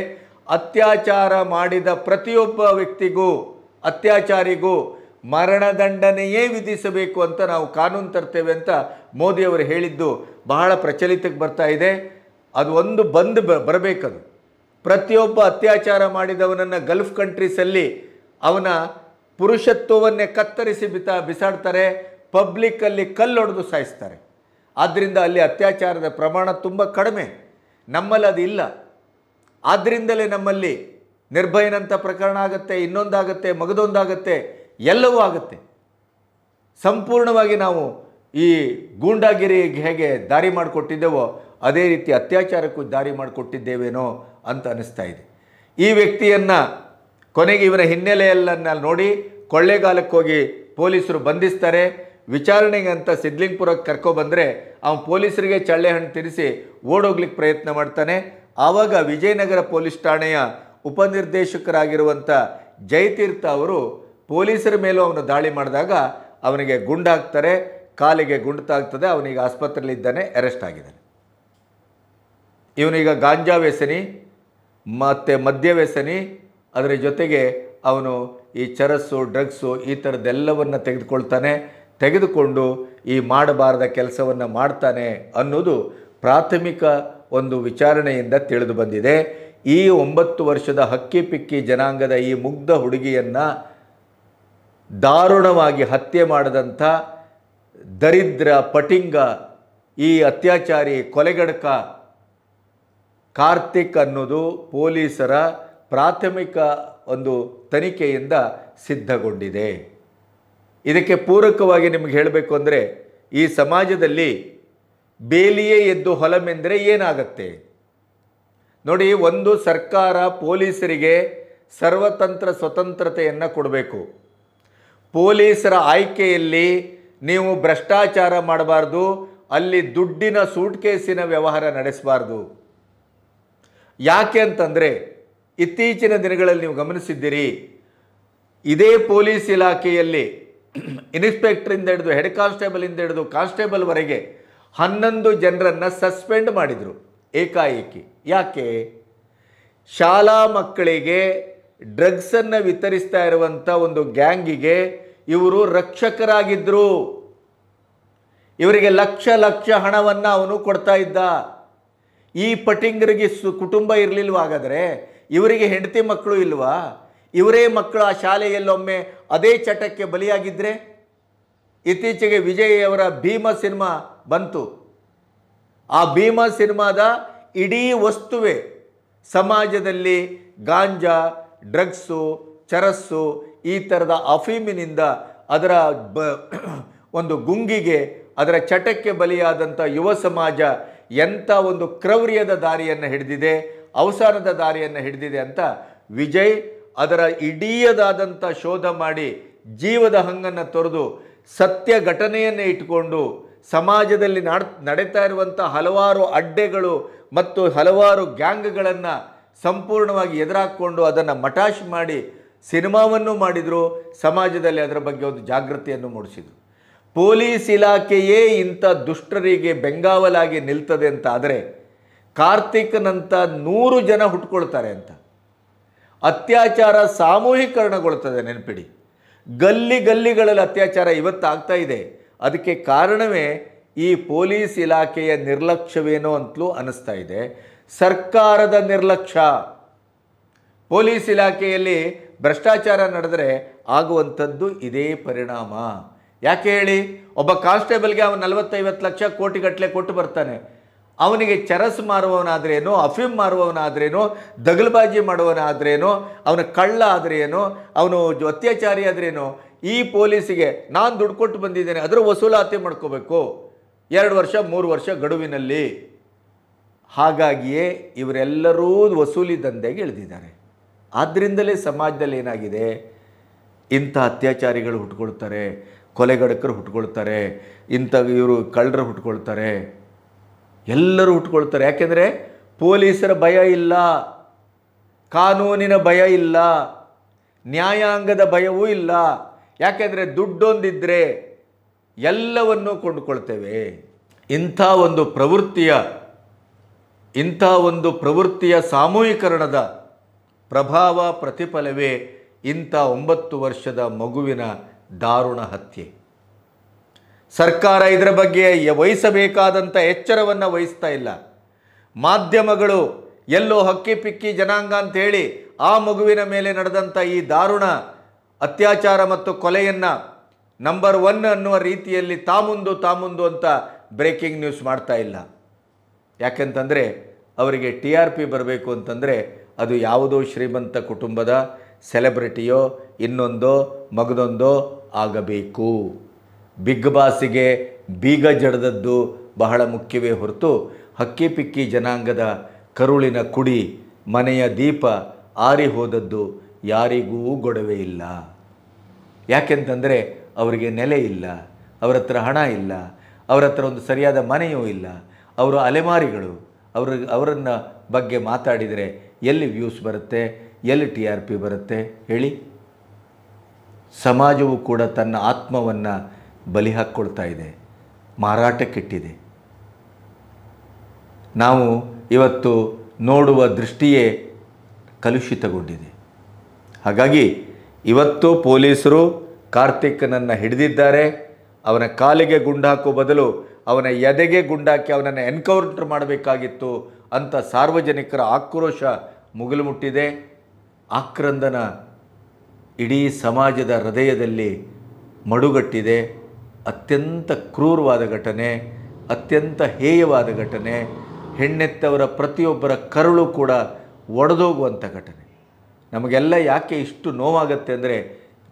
ಅತ್ಯಾಚಾರ ಮಾಡಿದ ಪ್ರತಿಯೊಬ್ಬ ವ್ಯಕ್ತಿಗೂ, ಅತ್ಯಾಚಾರಿಗೂ ಮರಣದಂಡನೆಯೇ ವಿಧಿಸಬೇಕು ಅಂತ ನಾವು ಕಾನೂನು ತರ್ತೇವೆ ಅಂತ ಮೋದಿಯವರು ಹೇಳಿದ್ದು ಬಹಳ ಪ್ರಚಲಿತಕ್ಕೆ ಬರ್ತಾ ಇದೆ. ಅದು ಒಂದು ಬರಬೇಕದು. ಪ್ರತಿಯೊಬ್ಬ ಅತ್ಯಾಚಾರ ಮಾಡಿದವನನ್ನು ಗಲ್ಫ್ ಕಂಟ್ರೀಸಲ್ಲಿ ಅವನ ಪುರುಷತ್ವವನ್ನೇ ಕತ್ತರಿಸಿ ಬಿಸಾಡ್ತಾರೆ, ಪಬ್ಲಿಕ್ಕಲ್ಲಿ ಕಲ್ಲೊಡೆದು ಸಾಯಿಸ್ತಾರೆ. ಆದ್ದರಿಂದ ಅಲ್ಲಿ ಅತ್ಯಾಚಾರದ ಪ್ರಮಾಣ ತುಂಬ ಕಡಿಮೆ, ನಮ್ಮಲ್ಲಿ ಅದು ಇಲ್ಲ. ಆದ್ದರಿಂದಲೇ ನಮ್ಮಲ್ಲಿ ನಿರ್ಭಯನಂಥ ಪ್ರಕರಣ ಆಗುತ್ತೆ, ಇನ್ನೊಂದಾಗುತ್ತೆ, ಮಗದೊಂದಾಗುತ್ತೆ, ಎಲ್ಲವೂ ಆಗುತ್ತೆ. ಸಂಪೂರ್ಣವಾಗಿ ನಾವು ಈ ಗೂಂಡಾಗಿರಿಗೆ ಹೇಗೆ ದಾರಿ ಮಾಡಿಕೊಟ್ಟಿದ್ದೇವೋ ಅದೇ ರೀತಿ ಅತ್ಯಾಚಾರಕ್ಕೂ ದಾರಿ ಮಾಡಿಕೊಟ್ಟಿದ್ದೇವೇನೋ ಅಂತ ಅನ್ನಿಸ್ತಾ ಇದೆ. ಈ ವ್ಯಕ್ತಿಯನ್ನು ಕೊನೆಗೆ ಇವನ ಹಿನ್ನೆಲೆಯಲ್ಲನ್ನು ನೋಡಿ ಕೊಳ್ಳೇಗಾಲಕ್ಕೆ ಹೋಗಿ ಪೊಲೀಸರು ಬಂಧಿಸ್ತಾರೆ. ವಿಚಾರಣೆಗೆ ಅಂತ ಸಿದ್ಲಿಂಗ್ಪುರಕ್ಕೆ ಕರ್ಕೊಬಂದರೆ ಅವನು ಪೊಲೀಸರಿಗೆ ಚಳ್ಳೆ ಹಣ್ಣು ತಿನ್ನಿಸಿ ಓಡೋಗ್ಲಿಕ್ಕೆ ಪ್ರಯತ್ನ ಮಾಡ್ತಾನೆ. ಆವಾಗ ವಿಜಯನಗರ ಪೊಲೀಸ್ ಠಾಣೆಯ ಉಪನಿರ್ದೇಶಕರಾಗಿರುವಂಥ ಜಯತೀರ್ಥ ಅವರು ಪೊಲೀಸರ ಮೇಲೂ ಅವನು ದಾಳಿ ಮಾಡಿದಾಗ ಅವನಿಗೆ ಗುಂಡಾಗ್ತಾರೆ, ಕಾಲಿಗೆ ಗುಂಡು ತಾಗ್ತದೆ, ಅವನಿಗೆ ಆಸ್ಪತ್ರೆಯಲ್ಲಿದ್ದಾನೆ, ಅರೆಸ್ಟ್ ಆಗಿದ್ದಾನೆ. ಇವನೀಗ ಗಾಂಜಾ ವ್ಯಸನಿ ಮತ್ತು ಮದ್ಯ ವ್ಯಸನಿ, ಅದರ ಜೊತೆಗೆ ಅವನು ಈ ಚರಸ್ಸು, ಡ್ರಗ್ಸು ಈ ಥರದ್ದೆಲ್ಲವನ್ನು ತೆಗೆದುಕೊಂಡು ಈ ಮಾಡಬಾರದ ಕೆಲಸವನ್ನು ಮಾಡ್ತಾನೆ ಅನ್ನೋದು ಪ್ರಾಥಮಿಕ ಒಂದು ವಿಚಾರಣೆಯಿಂದ ತಿಳಿದು ಬಂದಿದೆ. ಈ 9 ವರ್ಷದ ಹಕ್ಕಿ ಪಿಕ್ಕಿ ಜನಾಂಗದ ಈ ಮುಗ್ಧ ಹುಡುಗಿಯನ್ನು ದಾರುಣವಾಗಿ ಹತ್ಯೆ ಮಾಡಿದಂಥ ದರಿದ್ರ ಪಟಿಂಗ, ಈ ಅತ್ಯಾಚಾರಿ ಕೊಲೆಗಡಕ ಕಾರ್ತಿಕ್ ಅನ್ನೋದು ಪೊಲೀಸರ ಪ್ರಾಥಮಿಕ ಒಂದು ತನಿಖೆಯಿಂದ ಸಿದ್ಧಗೊಂಡಿದೆ. ಇದಕ್ಕೆ ಪೂರಕವಾಗಿ ನಿಮಗೆ ಹೇಳಬೇಕು ಅಂದರೆ, ಈ ಸಮಾಜದಲ್ಲಿ ಬೇಲಿಯೇ ಎದ್ದು ಹೊಲಮೆಂದರೆ ಏನಾಗತ್ತೆ ನೋಡಿ. ಒಂದು ಸರ್ಕಾರ ಪೊಲೀಸರಿಗೆ ಸರ್ವತಂತ್ರ ಸ್ವತಂತ್ರತೆಯನ್ನು ಕೊಡಬೇಕು. ಪೊಲೀಸರ ಆಯ್ಕೆಯಲ್ಲಿ ನೀವು ಭ್ರಷ್ಟಾಚಾರ ಮಾಡಬಾರ್ದು, ಅಲ್ಲಿ ದುಡ್ಡಿನ ಸೂಟ್ಕೇಸಿನ ವ್ಯವಹಾರ ನಡೆಸಬಾರ್ದು. ಯಾಕೆ ಅಂತಂದರೆ, ಇತ್ತೀಚಿನ ದಿನಗಳಲ್ಲಿ ನೀವು ಗಮನಿಸಿದ್ದೀರಿ, ಇದೇ ಪೊಲೀಸ್ ಇಲಾಖೆಯಲ್ಲಿ ಇನ್ಸ್ಪೆಕ್ಟರಿಂದ ಹಿಡಿದು ಹೆಡ್ ಕಾನ್ಸ್ಟೇಬಲಿಂದ ಹಿಡಿದು ಕಾನ್ಸ್ಟೇಬಲ್ವರೆಗೆ 11 ಜನರನ್ನು ಸಸ್ಪೆಂಡ್ ಮಾಡಿದರು ಏಕಾಏಕಿ. ಯಾಕೆ? ಶಾಲಾ ಮಕ್ಕಳಿಗೆ ಡ್ರಗ್ಸನ್ನು ವಿತರಿಸ್ತಾ ಇರುವಂಥ ಒಂದು ಗ್ಯಾಂಗಿಗೆ ಇವರು ರಕ್ಷಕರಾಗಿದ್ದರು. ಇವರಿಗೆ ಲಕ್ಷ ಲಕ್ಷ ಹಣವನ್ನು ಅವನು ಕೊಡ್ತಾ ಇದ್ದ. ಈ ಪಟಿಂಗರಿಗೆ ಕುಟುಂಬ ಇರಲಿಲ್ವ? ಹಾಗಾದರೆ ಇವರಿಗೆ ಹೆಂಡತಿ ಮಕ್ಕಳು ಇಲ್ವಾ? ಇವರೇ ಮಕ್ಕಳು ಆ ಶಾಲೆಯಲ್ಲೊಮ್ಮೆ ಅದೇ ಚಟಕ್ಕೆ ಬಲಿಯಾಗಿದ್ದರೆ? ಇತ್ತೀಚೆಗೆ ವಿಜಯ್ ಅವರ ಭೀಮ ಸಿನಿಮಾ ಬಂತು. ಆ ಭೀಮ ಸಿನಿಮಾದ ಇಡೀ ವಸ್ತುವೇ ಸಮಾಜದಲ್ಲಿ ಗಾಂಜಾ, ಡ್ರಗ್ಸು, ಚರಸ್ಸು ಈ ಥರದ ಅಫೀಮಿನಿಂದ ಅದರ ಒಂದು ಗುಂಗಿಗೆ, ಅದರ ಚಟಕ್ಕೆ ಬಲಿಯಾದಂಥ ಯುವ ಸಮಾಜ ಎಂಥ ಒಂದು ಕ್ರೌರ್ಯದ ದಾರಿಯನ್ನು ಹಿಡಿದಿದೆ, ಅವಸಾನದ ದಾರಿಯನ್ನು ಹಿಡಿದಿದೆ ಅಂತ ವಿಜಯ್ ಅದರ ಇಡೀಯದಾದಂಥ ಶೋಧ ಮಾಡಿ ಜೀವದ ಹಂಗನ್ನು ತೊರೆದು ಸತ್ಯ ಘಟನೆಯನ್ನು ಇಟ್ಕೊಂಡು ಸಮಾಜದಲ್ಲಿ ನಡೀತಾ ಇರುವಂಥ ಹಲವಾರು ಅಡ್ಡೆಗಳು ಮತ್ತು ಹಲವಾರು ಗ್ಯಾಂಗ್ಗಳನ್ನು ಸಂಪೂರ್ಣವಾಗಿ ಎದುರಾಕ್ಕೊಂಡು ಅದನ್ನು ಮಟಾಶ್ ಮಾಡಿ ಸಿನಿಮಾವನ್ನು ಮಾಡಿದರು. ಸಮಾಜದಲ್ಲಿ ಅದರ ಬಗ್ಗೆ ಒಂದು ಜಾಗೃತಿಯನ್ನು ಮೂಡಿಸಿದರು. ಪೊಲೀಸ್ ಇಲಾಖೆಯೇ ಇಂಥ ದುಷ್ಟರಿಗೆ ಬೆಂಗಾವಲಾಗಿ ನಿಲ್ತದೆ ಅಂತ ಆದರೆ ಕಾರ್ತಿಕ್ನಂಥ 100 ಜನ ಹುಟ್ಕೊಳ್ತಾರೆ ಅಂತ. ಅತ್ಯಾಚಾರ ಸಾಮೂಹಿಕರಣಗೊಳ್ತದೆ, ನೆನಪಿಡಿ. ಗಲ್ಲಿಗಳಲ್ಲಿ ಅತ್ಯಾಚಾರ ಇವತ್ತು ಆಗ್ತಾ ಇದೆ. ಅದಕ್ಕೆ ಕಾರಣವೇ ಈ ಪೊಲೀಸ್ ಇಲಾಖೆಯ ನಿರ್ಲಕ್ಷ್ಯವೇನೋ ಅಂತಲೂ ಅನ್ನಿಸ್ತಾ ಇದೆ. ಸರ್ಕಾರದ ನಿರ್ಲಕ್ಷ್ಯ. ಪೊಲೀಸ್ ಇಲಾಖೆಯಲ್ಲಿ ಭ್ರಷ್ಟಾಚಾರ ನಡೆದರೆ ಆಗುವಂಥದ್ದು ಇದೇ ಪರಿಣಾಮ. ಯಾಕೆ ಹೇಳಿ? ಒಬ್ಬ ಕಾನ್ಸ್ಟೇಬಲ್ಗೆ ಅವನು 40-50 ಲಕ್ಷ ಕೋಟಿಗಟ್ಟಲೆ ಕೊಟ್ಟು ಬರ್ತಾನೆ. ಅವನಿಗೆ ಚರಸ್ ಮಾರುವವನಾದ್ರೇನೋ, ಅಫೀಮ್ ಮಾರುವವನಾದ್ರೇನೋ, ದಗಲ್ಬಾಜಿ ಮಾಡುವವನಾದ್ರೇನೋ, ಅವನ ಕಳ್ಳ ಆದ್ರೇನೋ, ಅವನು ಅತ್ಯಾಚಾರಿ ಆದ್ರೇನೋ, ಈ ಪೊಲೀಸಿಗೆ ನಾನು ದುಡ್ಡು ಕೊಟ್ಟು ಬಂದಿದ್ದೇನೆ ಅದರ ವಸೂಲಾತಿ ಮಾಡ್ಕೋಬೇಕು 2 ವರ್ಷ 3 ವರ್ಷ ಗಡುವಿನಲ್ಲಿ. ಹಾಗಾಗಿಯೇ ಇವರೆಲ್ಲರೂ ವಸೂಲಿ ದಂಧೆಗೆ ಇಳಿದಿದ್ದಾರೆ. ಆದ್ದರಿಂದಲೇ ಸಮಾಜದಲ್ಲಿ ಏನಾಗಿದೆ, ಇಂಥ ಅತ್ಯಾಚಾರಿಗಳು ಹುಟ್ಕೊಳ್ತಾರೆ, ಕೊಲೆಗಡಕರು ಹುಟ್ಕೊಳ್ತಾರೆ, ಇಂಥ ಇವರು ಕಳ್ಳರು ಹುಟ್ಕೊಳ್ತಾರೆ, ಎಲ್ಲರೂ ಹುಟ್ಕೊಳ್ತಾರೆ. ಯಾಕೆಂದರೆ ಪೊಲೀಸರ ಭಯ ಇಲ್ಲ, ಕಾನೂನಿನ ಭಯ ಇಲ್ಲ, ನ್ಯಾಯಾಂಗದ ಭಯವೂ ಇಲ್ಲ. ಯಾಕೆಂದರೆ ದುಡ್ಡೊಂದಿದ್ದರೆ ಎಲ್ಲವನ್ನೂ ಕೊಂಡುಕೊಳ್ತೇವೆ. ಇಂಥ ಒಂದು ಪ್ರವೃತ್ತಿಯ ಸಾಮೂಹಿಕರಣದ ಪ್ರಭಾವ ಪ್ರತಿಫಲವೇ ಇಂಥ 9 ವರ್ಷದ ಮಗುವಿನ ದಾರುಣ ಹತ್ಯೆ. ಸರ್ಕಾರ ಇದರ ಬಗ್ಗೆ ವಹಿಸಬೇಕಾದಂಥ ಎಚ್ಚರವನ್ನು ವಹಿಸ್ತಾ ಇಲ್ಲ. ಮಾಧ್ಯಮಗಳು ಎಲ್ಲೋ ಹಕ್ಕಿ ಪಿಕ್ಕಿ ಜನಾಂಗ ಅಂಥೇಳಿ ಆ ಮಗುವಿನ ಮೇಲೆ ನಡೆದಂಥ ಈ ದಾರುಣ ಅತ್ಯಾಚಾರ ಮತ್ತು ಕೊಲೆಯನ್ನು ನಂಬರ್ 1 ಅನ್ನುವ ರೀತಿಯಲ್ಲಿ ತಾಮುಂದು ಅಂತ ಬ್ರೇಕಿಂಗ್ ನ್ಯೂಸ್ ಮಾಡ್ತಾ ಇಲ್ಲ. ಯಾಕೆಂತಂದರೆ ಅವರಿಗೆ TRP ಬರಬೇಕು ಅಂತಂದರೆ ಅದು ಯಾವುದೋ ಶ್ರೀಮಂತ ಕುಟುಂಬದ ಸೆಲೆಬ್ರಿಟಿಯೋ ಇನ್ನೊಂದೋ ಮಗದೊಂದೋ ಆಗಬೇಕು. ಬಿಗ್ ಬಾಸಿಗೆ ಬೀಗ ಜಡದದ್ದು ಬಹಳ ಮುಖ್ಯವೇ ಹೊರತು ಹಕ್ಕಿ ಪಿಕ್ಕಿ ಜನಾಂಗದ ಕರುಳಿನ ಕುಡಿ ಮನೆಯ ದೀಪ ಆರಿ ಹೋದದ್ದು ಯಾರಿಗೂ ಗೊಡವೆ ಇಲ್ಲ. ಯಾಕೆಂತಂದರೆ ಅವರಿಗೆ ನೆಲೆ ಇಲ್ಲ, ಅವರ ಹತ್ರ ಹಣ ಇಲ್ಲ, ಅವರ ಹತ್ರ ಒಂದು ಸರಿಯಾದ ಮನೆಯೂ ಇಲ್ಲ, ಅವರು ಅಲೆಮಾರಿಗಳು. ಅವರನ್ನ ಬಗ್ಗೆ ಮಾತಾಡಿದರೆ ಎಲ್ಲಿ ವ್ಯೂಸ್ ಬರುತ್ತೆ, ಎಲ್ಲಿ TRP ಬರುತ್ತೆ ಹೇಳಿ? ಸಮಾಜವು ಕೂಡ ತನ್ನ ಆತ್ಮವನ್ನು ಬಲಿ ಹಾಕ್ಕೊಳ್ತಾ ಇದೆ, ಮಾರಾಟಕ್ಕಿಟ್ಟಿದೆ. ನಾವು ಇವತ್ತು ನೋಡುವ ದೃಷ್ಟಿಯೇ ಕಲುಷಿತಗೊಂಡಿದೆ. ಹಾಗಾಗಿ ಇವತ್ತು ಪೊಲೀಸರು ಕಾರ್ತಿಕ್ನನ್ನು ಹಿಡಿದಿದ್ದಾರೆ. ಅವನ ಕಾಲಿಗೆ ಗುಂಡಾಕೋ ಬದಲು ಅವನ ಎದೆಗೆ ಗುಂಡಾಕಿ ಅವನನ್ನು ಎನ್ಕೌಂಟರ್ ಮಾಡಬೇಕಾಗಿತ್ತು ಅಂತ ಸಾರ್ವಜನಿಕರ ಆಕ್ರೋಶ ಮುಗಿಲು ಮುಟ್ಟಿದೆ. ಆಕ್ರಂದನ ಇಡೀ ಸಮಾಜದ ಹೃದಯದಲ್ಲಿ ಮಡುಗಟ್ಟಿದೆ. ಅತ್ಯಂತ ಕ್ರೂರವಾದ ಘಟನೆ, ಅತ್ಯಂತ ಹೇಯವಾದ ಘಟನೆ, ಹೆಣ್ಣೆತ್ತವರ ಪ್ರತಿಯೊಬ್ಬರ ಕರುಳು ಕೂಡ ಒಡೆದೋಗುವಂಥ ಘಟನೆ. ನಮಗೆಲ್ಲ ಯಾಕೆ ಇಷ್ಟು ನೋವಾಗತ್ತೆ ಅಂದರೆ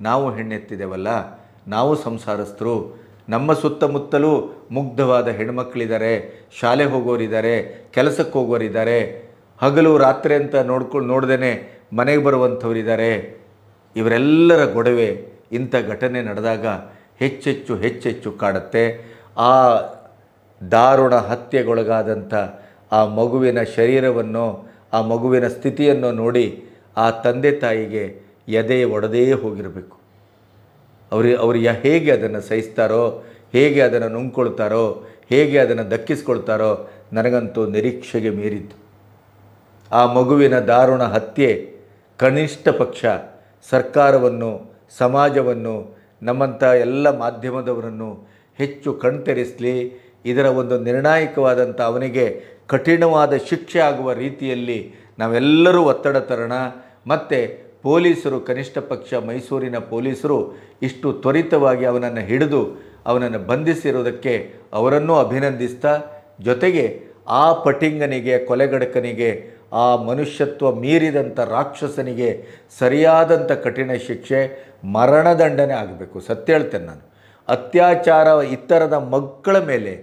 ನಾವು ಹೆಣ್ಣೆತ್ತಿದ್ದೇವಲ್ಲ, ನಾವು ಸಂಸಾರಸ್ಥರು, ನಮ್ಮ ಸುತ್ತಮುತ್ತಲೂ ಮುಗ್ಧವಾದ ಹೆಣ್ಮಕ್ಳಿದ್ದಾರೆ, ಶಾಲೆ ಹೋಗೋರಿದ್ದಾರೆ, ಕೆಲಸಕ್ಕೆ ಹೋಗೋರಿದ್ದಾರೆ, ಹಗಲು ರಾತ್ರಿ ಅಂತ ನೋಡ್ದೇನೆ ಮನೆಗೆ ಬರುವಂಥವರಿದ್ದಾರೆ. ಇವರೆಲ್ಲರ ಗೊಡವೆ ಇಂಥ ಘಟನೆ ನಡೆದಾಗ ಹೆಚ್ಚೆಚ್ಚು ಕಾಡುತ್ತೆ. ಆ ದಾರುಣ ಹತ್ಯೆಗೊಳಗಾದಂಥ ಆ ಮಗುವಿನ ಶರೀರವನ್ನು, ಆ ಮಗುವಿನ ಸ್ಥಿತಿಯನ್ನು ನೋಡಿ ಆ ತಂದೆ ತಾಯಿಗೆ ಎದೆ ಒಡೆದೇ ಹೋಗಿರಬೇಕು. ಅವರು ಹೇಗೆ ಅದನ್ನು ಸಹಿಸ್ತಾರೋ, ಹೇಗೆ ಅದನ್ನು ನುಂಗ್ಕೊಳ್ತಾರೋ, ಹೇಗೆ ಅದನ್ನು ದಕ್ಕಿಸ್ಕೊಳ್ತಾರೋ ನನಗಂತೂ ನಿರೀಕ್ಷೆಗೆ ಮೀರಿದ್ದು. ಆ ಮಗುವಿನ ದಾರುಣ ಹತ್ಯೆ ಕನಿಷ್ಠ ಪಕ್ಷ ಸರ್ಕಾರವನ್ನು, ಸಮಾಜವನ್ನು, ನಮ್ಮಂಥ ಎಲ್ಲ ಮಾಧ್ಯಮದವರನ್ನು ಹೆಚ್ಚು ಕಣ್ತೆರೆಸಲಿ. ಇದರ ಒಂದು ನಿರ್ಣಾಯಕವಾದಂಥ ಅವನಿಗೆ ಕಠಿಣವಾದ ಶಿಕ್ಷೆ ಆಗುವ ರೀತಿಯಲ್ಲಿ ನಾವೆಲ್ಲರೂ ಒತ್ತಡ ತರೋಣ. ಮತ್ತು ಪೊಲೀಸರು, ಕನಿಷ್ಠ ಪಕ್ಷ ಮೈಸೂರಿನ ಪೊಲೀಸರು ಇಷ್ಟು ತ್ವರಿತವಾಗಿ ಅವನನ್ನು ಹಿಡಿದು ಅವನನ್ನು ಬಂಧಿಸಿರೋದಕ್ಕೆ ಅವರನ್ನೂ ಅಭಿನಂದಿಸ್ತಾ, ಜೊತೆಗೆ ಆ ಪಟಿಂಗನಿಗೆ, ಕೊಲೆಗಡಕನಿಗೆ, ಆ ಮನುಷ್ಯತ್ವ ಮೀರಿದಂಥ ರಾಕ್ಷಸನಿಗೆ ಸರಿಯಾದಂಥ ಕಠಿಣ ಶಿಕ್ಷೆ, ಮರಣದಂಡನೆ ಆಗಬೇಕು. ಸತ್ಯ ಹೇಳ್ತೇನೆ ನಾನು. ಅತ್ಯಾಚಾರ ಇತರದ ಮಕ್ಕಳ ಮೇಲೆ,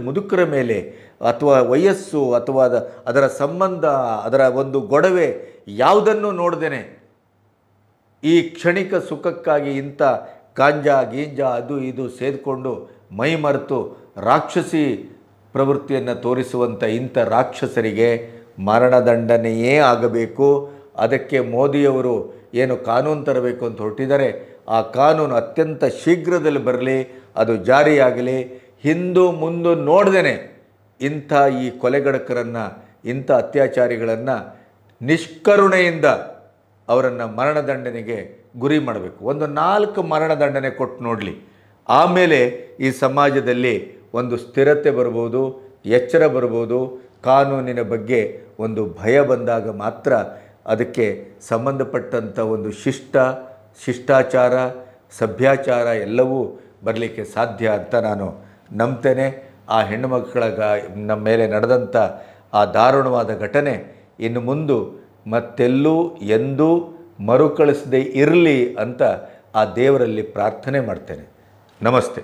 ಮುದುಕರ ಮೇಲೆ, ಅಥವಾ ವಯಸ್ಸು, ಅಥವಾ ಅದರ ಸಂಬಂಧ, ಅದರ ಒಂದು ಗೊಡವೆ ಯಾವುದನ್ನು ನೋಡ್ದೇನೆ ಈ ಕ್ಷಣಿಕ ಸುಖಕ್ಕಾಗಿ ಇಂಥ ಗಾಂಜಾ ಗೀಂಜಾ ಅದು ಇದು ಸೇದ್ಕೊಂಡು ಮೈ ಮರೆತು ರಾಕ್ಷಸಿ ಪ್ರವೃತ್ತಿಯನ್ನು ತೋರಿಸುವಂಥ ಇಂಥ ರಾಕ್ಷಸರಿಗೆ ಮರಣದಂಡನೆಯೇ ಆಗಬೇಕು. ಅದಕ್ಕೆ ಮೋದಿಯವರು ಏನು ಕಾನೂನು ತರಬೇಕು ಅಂತ ಹೊರಟಿದ್ದಾರೆ, ಆ ಕಾನೂನು ಅತ್ಯಂತ ಶೀಘ್ರದಲ್ಲಿ ಬರಲಿ, ಅದು ಜಾರಿಯಾಗಲಿ. ಹಿಂದು ಮುಂದೆ ನೋಡ್ದೇನೆ ಇಂಥ ಈ ಕೊಲೆಗಡಕರನ್ನು, ಇಂಥ ಅತ್ಯಾಚಾರಿಗಳನ್ನು ನಿಷ್ಕರುಣೆಯಿಂದ ಅವರನ್ನು ಮರಣದಂಡನೆಗೆ ಗುರಿ ಮಾಡಬೇಕು. ಒಂದು 4 ಮರಣದಂಡನೆ ಕೊಟ್ಟು ನೋಡಲಿ, ಆಮೇಲೆ ಈ ಸಮಾಜದಲ್ಲಿ ಒಂದು ಸ್ಥಿರತೆ ಬರ್ಬೋದು, ಎಚ್ಚರ ಬರ್ಬೋದು. ಕಾನೂನಿನ ಬಗ್ಗೆ ಒಂದು ಭಯ ಬಂದಾಗ ಮಾತ್ರ ಅದಕ್ಕೆ ಸಂಬಂಧಪಟ್ಟಂಥ ಒಂದು ಶಿಷ್ಟಾಚಾರ, ಸಭ್ಯಾಚಾರ ಎಲ್ಲವೂ ಬರಲಿಕ್ಕೆ ಸಾಧ್ಯ ಅಂತ ನಾನು ನಂಬ್ತೇನೆ. ಆ ಹೆಣ್ಣುಮಕ್ಕಳ ನಮ್ಮ ಮೇಲೆ ನಡೆದಂಥ ಆ ದಾರುಣವಾದ ಘಟನೆ ಇನ್ನು ಮುಂದೆ ಮತ್ತೆಲ್ಲೂ ಎಂದೂ ಮರುಕಳಿಸದೇ ಇರಲಿ ಅಂತ ಆ ದೇವರಲ್ಲಿ ಪ್ರಾರ್ಥನೆ ಮಾಡ್ತೇನೆ. ನಮಸ್ತೆ.